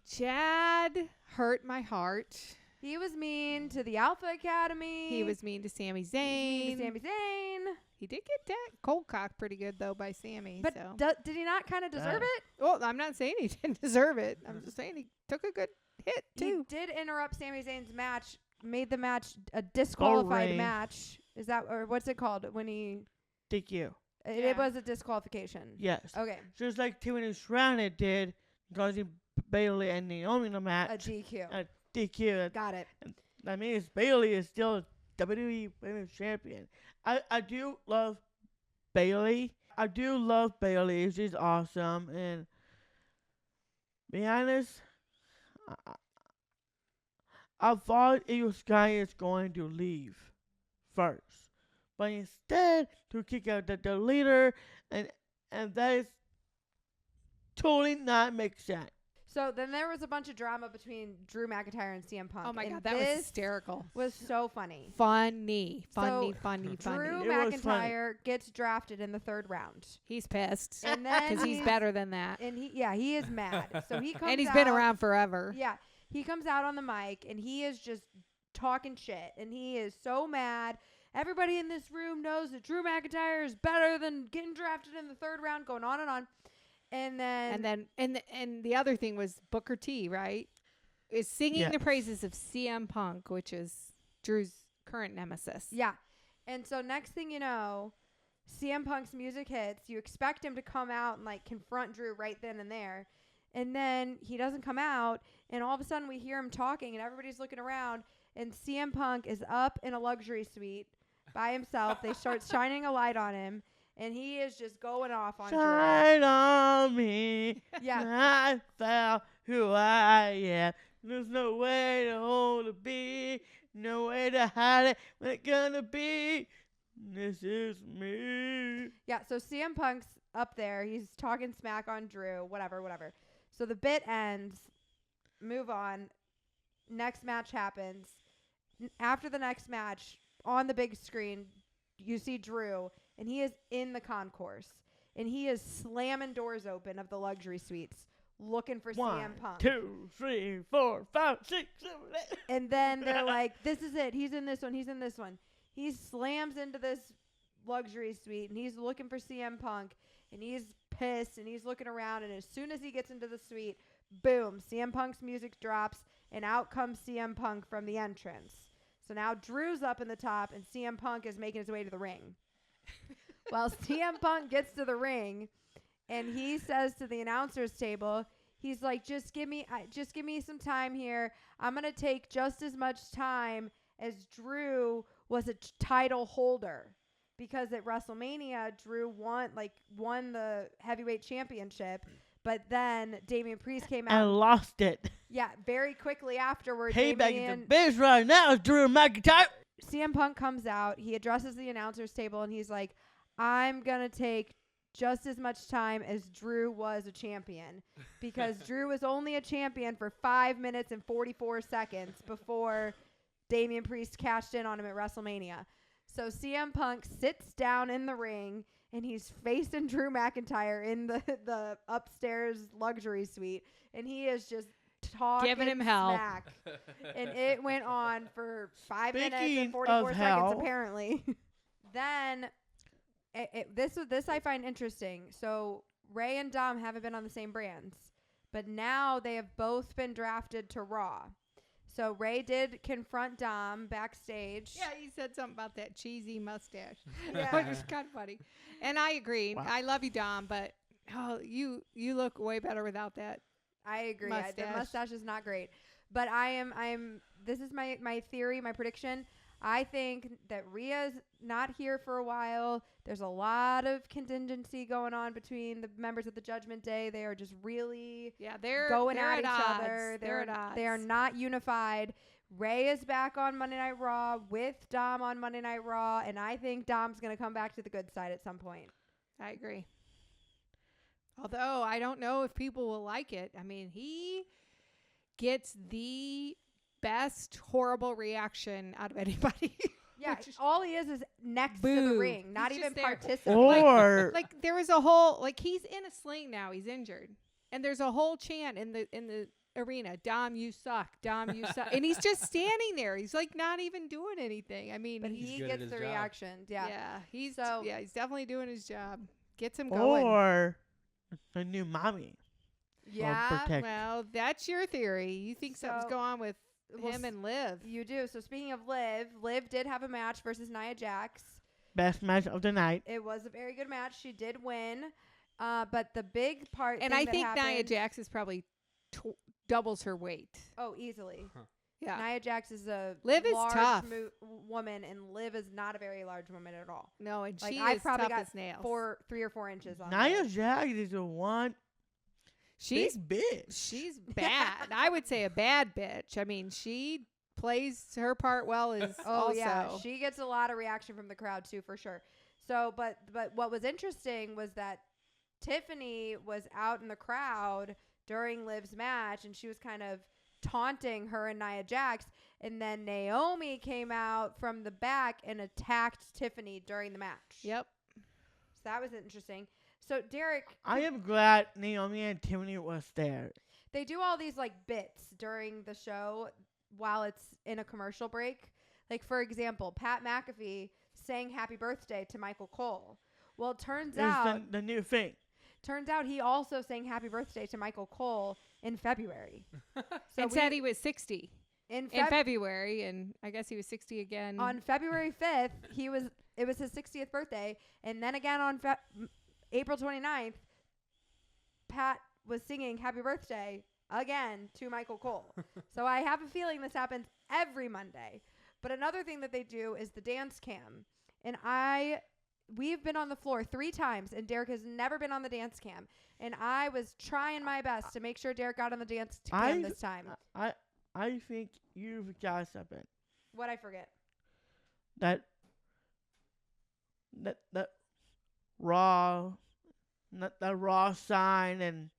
Chad hurt my heart. He was mean to the Alpha Academy. He was mean to Sami He was mean Zayn. to Sami Zayn. He did get that cold cock pretty good though by Sammy. But so. did he not kind of deserve it? Well, I'm not saying he didn't deserve it. I'm just saying he took a good hit too. He did interrupt Sami Zayn's match, made the match a disqualified ring. match. Is that, or what's it called when he? DQ. It Yeah. was a disqualification. Yes. Okay, Just like Tiffany Stratton did, causing Bailey and Naomi in the a match. DQ. DQ. Got it. That means Bailey is still WWE Women's Champion. I do love Bailey. I do love Bailey. She's awesome. And be honest, I thought Io Sky is going to leave first. But instead, to kick out the leader, and that is totally not make sense. So then there was a bunch of drama between Drew McIntyre and CM Punk. Oh my and God, that was this hysterical. was so funny. Funny. So, Funny. Drew It was funny. McIntyre gets drafted in the 3rd round. He's pissed And then because he's better than that. And he is mad. So he comes And he's out, been around forever. Yeah. He comes out on the mic and he is just talking shit. And he is so mad. Everybody in this room knows that Drew McIntyre is better than getting drafted in the 3rd round, going on and on. And the other thing was Booker T, right? Is singing the praises of CM Punk, which is Drew's current nemesis. Yeah. And so next thing you know, CM Punk's music hits. You expect him to come out and like confront Drew right then and there. And then he doesn't come out. And all of a sudden we hear him talking and everybody's looking around. And CM Punk is up in a luxury suite by himself. They start shining a light on him. And he is just going off on Drew. Shine on me. Yeah. I found who I am. There's no way to hold a bee. No way to hide it. When it's gonna be. This is me. Yeah, so CM Punk's up there. He's talking smack on Drew. Whatever. So the bit ends. Move on. Next match happens. After the next match, on the big screen, you see Drew, and he is in the concourse. And he is slamming doors open of the luxury suites, looking for 1, CM Punk. 2, 3, 4, 5, 6, 7, 8. And then they're like, this is it. He's in this one. He's in this one. He slams into this luxury suite, and he's looking for CM Punk, and he's pissed, and he's looking around, and as soon as he gets into the suite, boom, CM Punk's music drops, and out comes CM Punk from the entrance. So now Drew's up in the top, and CM Punk is making his way to the ring. Well, CM Punk gets to the ring, and he says to the announcer's table, he's like, just give me some time here. I'm going to take just as much time as Drew was a title holder. Because at WrestleMania, Drew won the heavyweight championship, but then Damian Priest came out And lost it. Yeah, very quickly afterwards. Payback is the best right now. It's Drew McIntyre. CM Punk comes out. He addresses the announcer's table, and he's like, I'm going to take just as much time as Drew was a champion. Because Drew was only a champion for 5 minutes and 44 seconds before Damian Priest cashed in on him at WrestleMania. So CM Punk sits down in the ring, and he's facing Drew McIntyre in the upstairs luxury suite, and he is just talking giving him hell. smack. And it went on for 5 minutes Speaking and 44 of seconds, hell. apparently. Then, this I find interesting. So Ray and Dom haven't been on the same brands, but now they have both been drafted to Raw. So Ray did confront Dom backstage. Yeah, he said something about that cheesy mustache. Yeah. Which is kind of funny. And I agree. Wow. I love you, Dom, but you look way better without that. I agree. Mustache. The mustache is not great. But this is my theory, my prediction. I think that Rhea's not here for a while. There's a lot of contingency going on between the members of the Judgment Day. They are just really they're going at each odds. other. They're at odds. They are not unified. Ray is back on Monday Night Raw with Dom on Monday Night Raw, and I think Dom's going to come back to the good side at some point. I agree. Although I don't know if people will like it. I mean, he gets the best horrible reaction out of anybody. Yeah, Which is all he is next to boo. the ring, not He's even just there. participating. Or like there was a whole he's in a sling now. He's injured, and there's a whole chant in the arena. Dom, you suck. Dom, you suck. And he's just standing there. He's like not even doing anything. I mean, But He's he good at gets his the job. reaction. Yeah. he's So- he's definitely doing his job. Gets him going. or a new mommy. Yeah. protect. Well, that's your theory. You think something's So- going on with Well, him and Liv? You do. So speaking of Liv did have a match versus Nia Jax. Best match of the night. It was a very good match. She did win. But the big part And thing I that think Nia happened- Jax is probably doubles her weight. Oh, easily. Yeah. Nia Jax is a Liv is large tough. woman, and Liv is not a very large woman at all. No, and Like, she I've is probably tough got as nails. 3 or 4 inches on Nia Liv. Jax is a one She's big bitch. she's bad. I would say a bad bitch. I mean, she plays her part well as Oh also. yeah, she gets a lot of reaction from the crowd too, for sure. So, but what was interesting was that Tiffany was out in the crowd during Liv's match, and she was kind of taunting her and Nia Jax, and then Naomi came out from the back and attacked Tiffany during the match. Yep. So that was interesting. So Derek, I am glad Naomi and Tiffany was there. they do all these like bits during the show while it's in a commercial break. Like, for example, Pat McAfee sang happy birthday to Michael Cole. Well, it turns out the new thing. he also sang happy birthday to Michael Cole in February. And said he was 60 in in February, and I guess he was 60 again. on February 5th, it was his 60th birthday, and then again on April 29th, Pat was singing happy birthday again to Michael Cole. So I have a feeling this happens every Monday. But another thing that they do is the dance cam. And we've been on the floor 3 times, and Derek has never been on the dance cam. And I was trying my best to make sure Derek got on the dance cam this time. I think you forgot something. What'd I forget? That raw sign and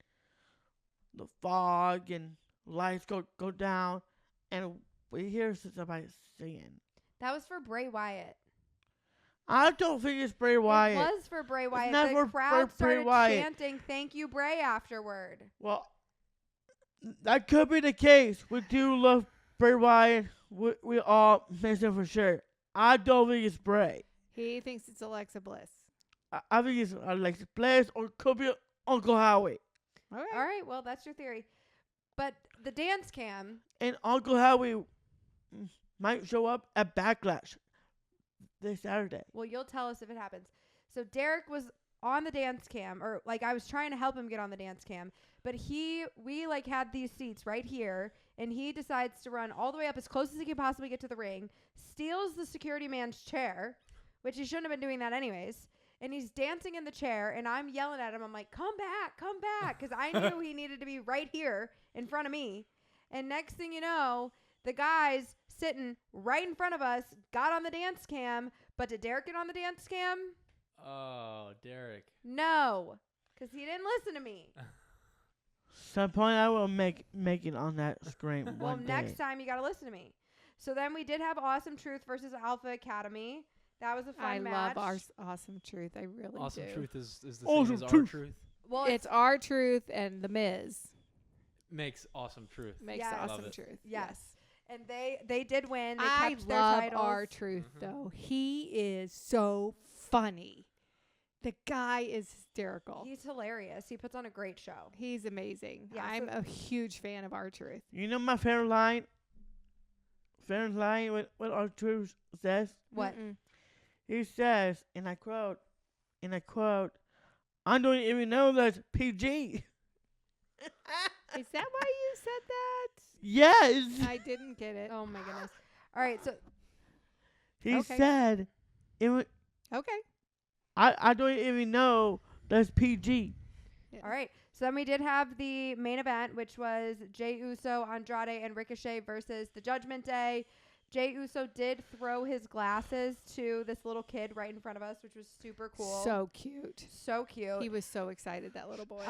the fog and lights go down, and we hear somebody singing. That was for Bray Wyatt. I don't think it's Bray Wyatt. It was for Bray Wyatt. not The for crowd Bray started Wyatt. chanting, "Thank you, Bray," afterward. Well, that could be the case. We do love Bray Wyatt. We all miss him for sure. I don't think it's Bray. He thinks it's Alexa Bliss. I think it's Alexa Bliss, or it could be Uncle Howie. All right. All right, well, that's your theory. But the dance cam, And Uncle Howie might show up at Backlash this Saturday. well, you'll tell us if it happens. So Derek was on the dance cam, or like I was trying to help him get on the dance cam, but we like had these seats right here, and he decides to run all the way up as close as he can possibly get to the ring, steals the security man's chair, which he shouldn't have been doing that anyways, and he's dancing in the chair, and I'm yelling at him. I'm like, come back, because I knew he needed to be right here in front of me. And next thing you know, the guys sitting right in front of us got on the dance cam, but did Derek get on the dance cam? Oh, Derek. No, because he didn't listen to me. Some point I will make it on that screen Well, one next day. time you got to listen to me. So then we did have Awesome Truth versus Alpha Academy. That was a fun I match. love our Awesome Truth. I really Awesome do. Truth is the Awesome same as our Truth. truth. Well, It's our truth and the Miz Makes Awesome Truth. makes Yes. Love Awesome it. Truth. yes. And they did win. They I kept their love titles. our truth Mhm. though. He is so funny. The guy is hysterical. He's hilarious. He puts on a great show. He's amazing. Yeah, I'm so- a huge fan of our truth. You know my favorite line? What our truth says? What? Mm-mm. He says, and I quote, I don't even know that's PG. Is that why you said that? Yes. I didn't get it. Oh my goodness. All right, so He Okay. said, Okay. I don't even know that's PG. all right. So then we did have the main event, which was Jey Uso, Andrade, and Ricochet versus the Judgment Day. Jey Uso did throw his glasses to this little kid right in front of us, which was super cool. So cute. So cute. He was so excited, that little boy.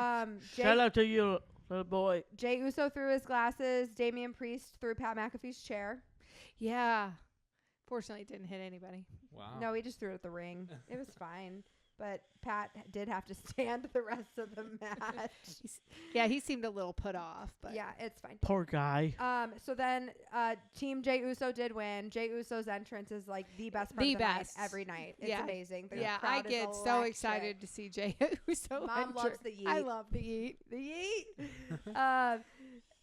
Shout out to you, little boy. Jey Uso threw his glasses. Damian Priest threw Pat McAfee's chair. Yeah. Fortunately, it didn't hit anybody. Wow. No, he just threw it at the ring. It was fine. But Pat did have to stand the rest of the match. Yeah, he seemed a little put off, but Yeah, it's fine. Poor guy. So then Team Jey Uso did win. Jey Uso's entrance is like the best part The of the night best. every night. It's Yeah. amazing. The yeah, I crowd is get so electric. excited to see Jey Uso. Mom enter. loves the yeet. I love the eat. The yeet.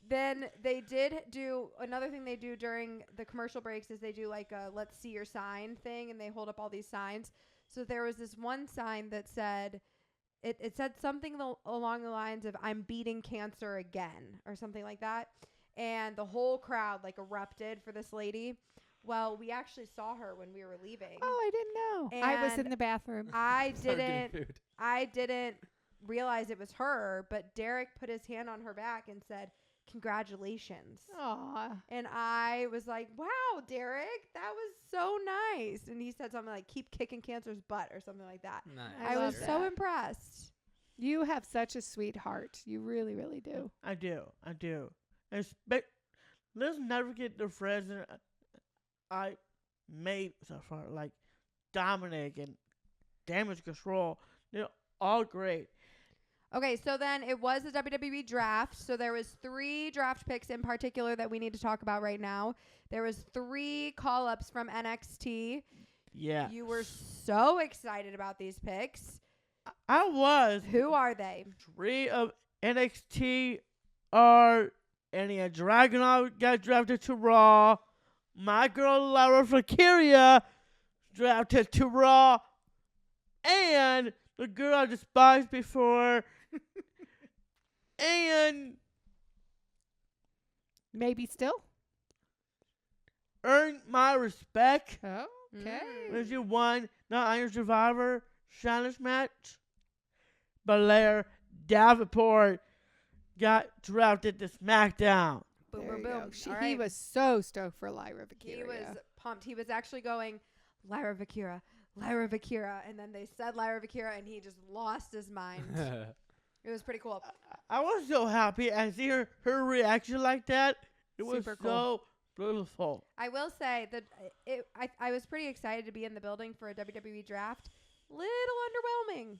Then they did do another thing they do during the commercial breaks is they do like a let's see your sign thing, and they hold up all these signs. So there was this one sign that said, it said something along the lines of "I'm beating cancer again" or something like that, and the whole crowd like erupted for this lady. Well, we actually saw her when we were leaving. Oh, I didn't know. I was in And the bathroom. I Started getting didn't. food. I didn't realize it was her, but Derek put his hand on her back and said, "Congratulations." Aw. And I was like, "Wow, Derek, that was so nice." And he said something like, "Keep kicking cancer's butt" or something like that. Nice. I was love so that. impressed. You have such a sweet heart. You really, really do. I do. And let's never forget the friends that I made so far, like Dominic and Damage Control. They're all great. Okay, so then it was a WWE draft. So there was 3 draft picks in particular that we need to talk about right now. There was 3 call-ups from NXT. Yeah. You were so excited about these picks. I was. Who are they? 3 of NXT are Nia Dragunov got drafted to Raw. My girl Laura Valkyria drafted to Raw. And the girl I despised before. And Maybe still. earned my respect. Oh, okay. When she won the Iron Survivor challenge match. Belair Davenport got drafted to SmackDown. Boom, There boom, you boom. go. All He right. was so stoked for Lyra Valkyria. He was pumped. He was actually going, Lyra Valkyria, Lyra Valkyria. And then they said Lyra Valkyria, and he just lost his mind. It was pretty cool. I was so happy I see her reaction like that. It was Super so beautiful. I will say that I was pretty excited to be in the building for a WWE draft. Little underwhelming.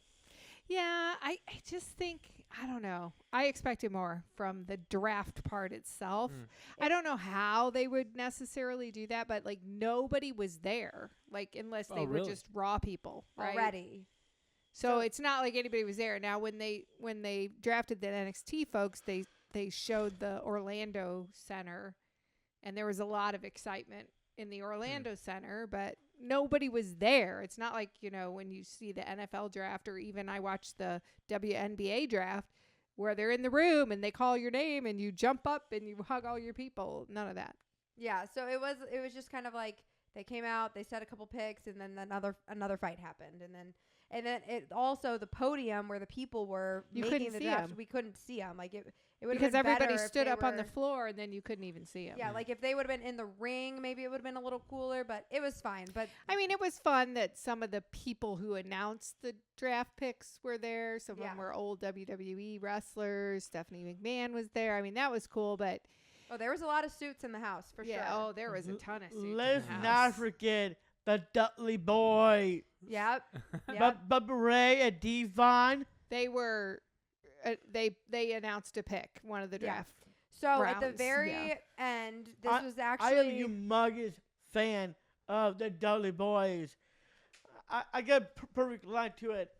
Yeah, I just think, I don't know. I expected more from the draft part itself. I don't know how they would necessarily do that, but like nobody was there, like unless they were really? just Raw people, right? Already. So it's not like anybody was there. Now when they drafted the NXT folks, they showed the Orlando Center, and there was a lot of excitement in the Orlando Center, but nobody was there. It's not like, when you see the NFL draft, or even I watched the WNBA draft where they're in the room and they call your name and you jump up and you hug all your people. None of that. Yeah, so it was just kind of like they came out, they said a couple picks, and then another fight happened, and then it also the podium where the people were You making couldn't the see draft, 'em. we couldn't see them. Like it would Because been everybody better if stood they up on the were- floor and then you couldn't even see them. Yeah, like if they would have been in the ring, maybe it would have been a little cooler, but it was fine. But I mean, it was fun that some of the people who announced the draft picks were there. Some of them Yeah. were old WWE wrestlers. Stephanie McMahon was there. I mean, that was cool, but there was a lot of suits in the house for yeah, sure. oh, there was a ton of suits in Let's the house. not forget the Dudley Boy. Yep. Bubba Ray and Devon. They were they announced a pick, one of the Yeah. draft. So at the rounds, very yeah. end, this was I am a actually humongous fan of the Dudley Boys. I got a perfect line to it.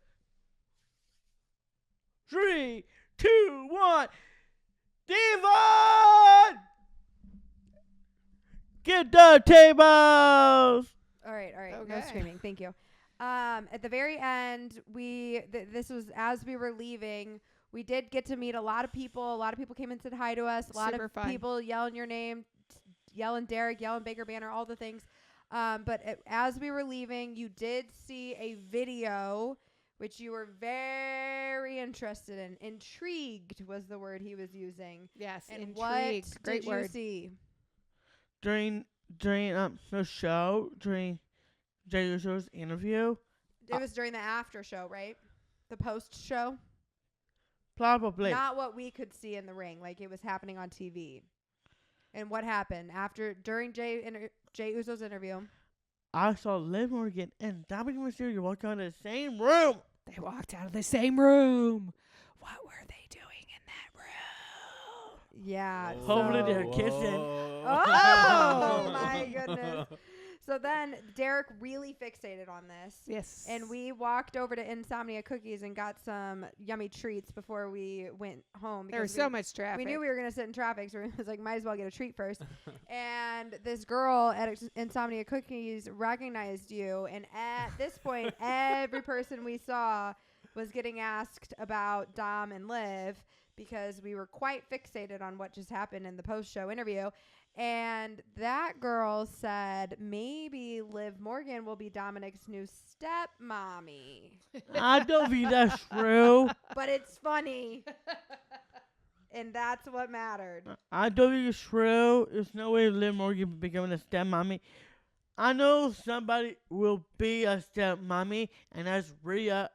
3, 2, 1. Devon! Get the tables! all right. No Okay. screaming. Thank you. At the very end, this was as we were leaving. We did get to meet a lot of people. A lot of people came and said hi to us. A lot Super of fun. people yelling your name, yelling Derek, yelling Baker Banter, all the things. But as we were leaving, you did see a video which you were very interested in. Intrigued was the word he was using. Yes, And intrigued. what Great did word. you see? During the show, during Jay Uso's interview, It was during the after show, right? The post show? probably. Not what we could see in the ring, like it was happening on TV. And what happened during Jay Uso's interview? I saw Liv Morgan and Dominic Mysterio walk out of the same room. They walked out of the same room. What were they doing in that room? Yeah. Hopefully so- they're kissing. Oh my goodness. So then Derek really fixated on this. Yes. And we walked over to Insomnia Cookies and got some yummy treats before we went home. there was because so much traffic. we knew we were going to sit in traffic, so it was like, might as well get a treat first. And this girl at Insomnia Cookies recognized you. And at this point, every person we saw was getting asked about Dom and Liv because we were quite fixated on what just happened in the post-show interview. And that girl said maybe Liv Morgan will be Dominic's new stepmommy. I don't think that's true. But it's funny. And that's what mattered. I don't think it's true. There's no way Liv Morgan will becoming a stepmommy. I know somebody will be a stepmommy, and that's Rhea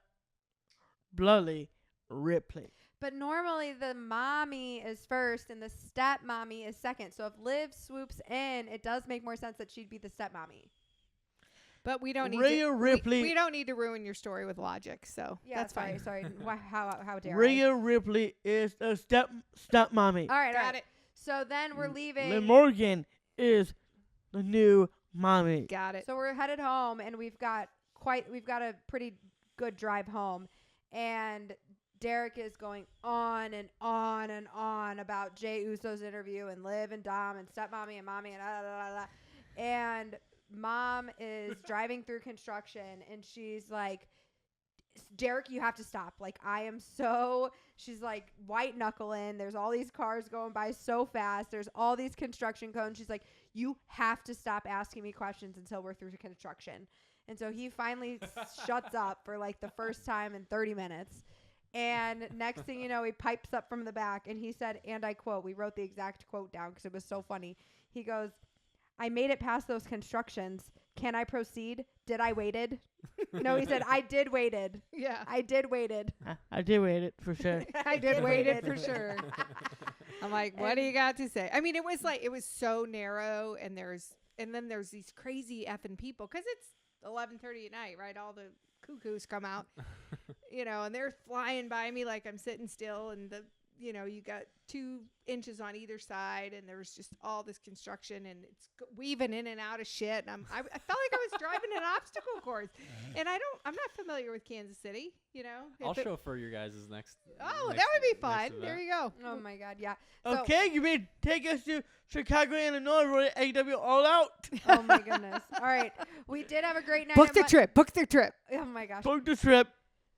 Bloodley. Ripley. But normally the mommy is first and the stepmommy is second. So if Liv swoops in, it does make more sense that she'd be the stepmommy. But we don't need Rhea to, Ripley. we don't need to ruin your story with logic, so Yeah, that's fine. Sorry. How dare I? Rhea Ripley is the stepmommy. All right, Got it. So then we're leaving. Liv Morgan is the new mommy. Got it. So we're headed home, and we've got a pretty good drive home, and Derek is going on and on and on about Jey Uso's interview and Liv and Dom and stepmommy and mommy and blah, blah, blah, blah. And Mom is driving through construction, and she's like, Derek, you have to stop. Like, she's like white knuckling. There's all these cars going by so fast. There's all these construction cones. She's like, you have to stop asking me questions until we're through construction. And so he finally shuts up for like the first time in 30 minutes. And next thing you know, he pipes up from the back and he said, and I quote, we wrote the exact quote down because it was so funny. He goes, I made it past those constructions. Can I proceed? Did I waited? No, he said, I did waited. Yeah. I did waited. I did wait it for sure. I did waited for sure. I'm like, what do you got to say? I mean, it was so narrow, and then there's these crazy effing people because it's 11:30 at night, right? All the cuckoos come out, and they're flying by me like I'm sitting still, and you got 2 inches on either side, and there's just all this construction, and it's weaving in and out of shit. And I felt like I was driving an obstacle course, and I'm not familiar with Kansas City, I'll chauffeur your guys' next. Oh, that would be fun. There you go. Oh my God, yeah. Okay, you may take us to Chicago, Illinois, where AW All Out. Oh my goodness. All right, we did have a great night. Book the trip. Oh my gosh. Book the trip.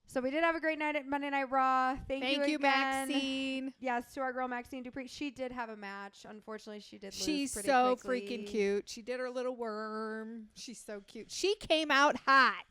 So we did have a great night at Monday Night Raw. Thank you again. Maxine. Yes, to our girl Maxine Dupree. She did have a match. Unfortunately, she did lose She's pretty so quickly. freaking cute. She did her little worm. She's so cute. She came out hot,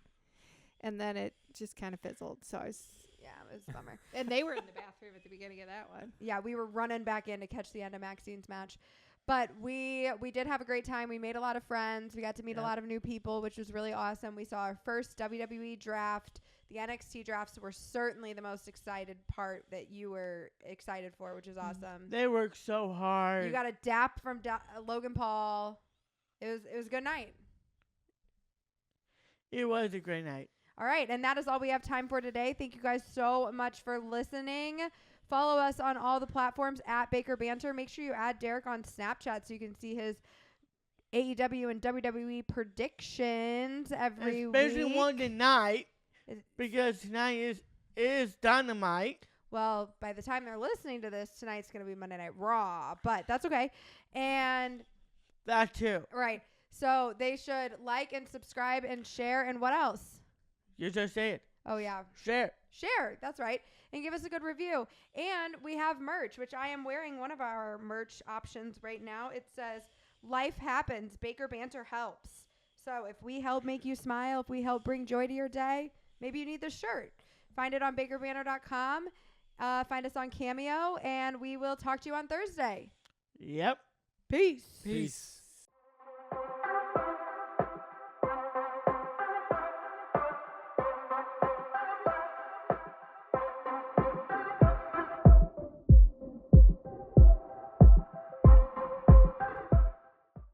and then it just kind of fizzled. So I was, Yeah, it was a bummer. and they were in the bathroom at the beginning of that one. Yeah, we were running back in to catch the end of Maxine's match. But we did have a great time. We made a lot of friends. We got to meet a lot of new people, which was really awesome. We saw our first WWE draft. The NXT drafts were certainly the most excited part that you were excited for, which is awesome. They work so hard. You got a dap from Logan Paul. It was a good night. It was a great night. All right, and that is all we have time for today. Thank you guys so much for listening. Follow us on all the platforms at Baker Banter. Make sure you add Derek on Snapchat so you can see his AEW and WWE predictions every Especially week. one tonight, because tonight is Dynamite. Well, by the time they're listening to this, tonight's going to be Monday Night Raw, but that's okay. And That too. right, so they should like and subscribe and share, and what else? You just say it. Oh, yeah. Share. That's right. And give us a good review. And we have merch, which I am wearing one of our merch options right now. It says, life happens. Baker Banter helps. So if we help make you smile, if we help bring joy to your day, maybe you need this shirt. Find it on bakerbanter.com. Find us on Cameo, and we will talk to you on Thursday. Yep. Peace. Peace.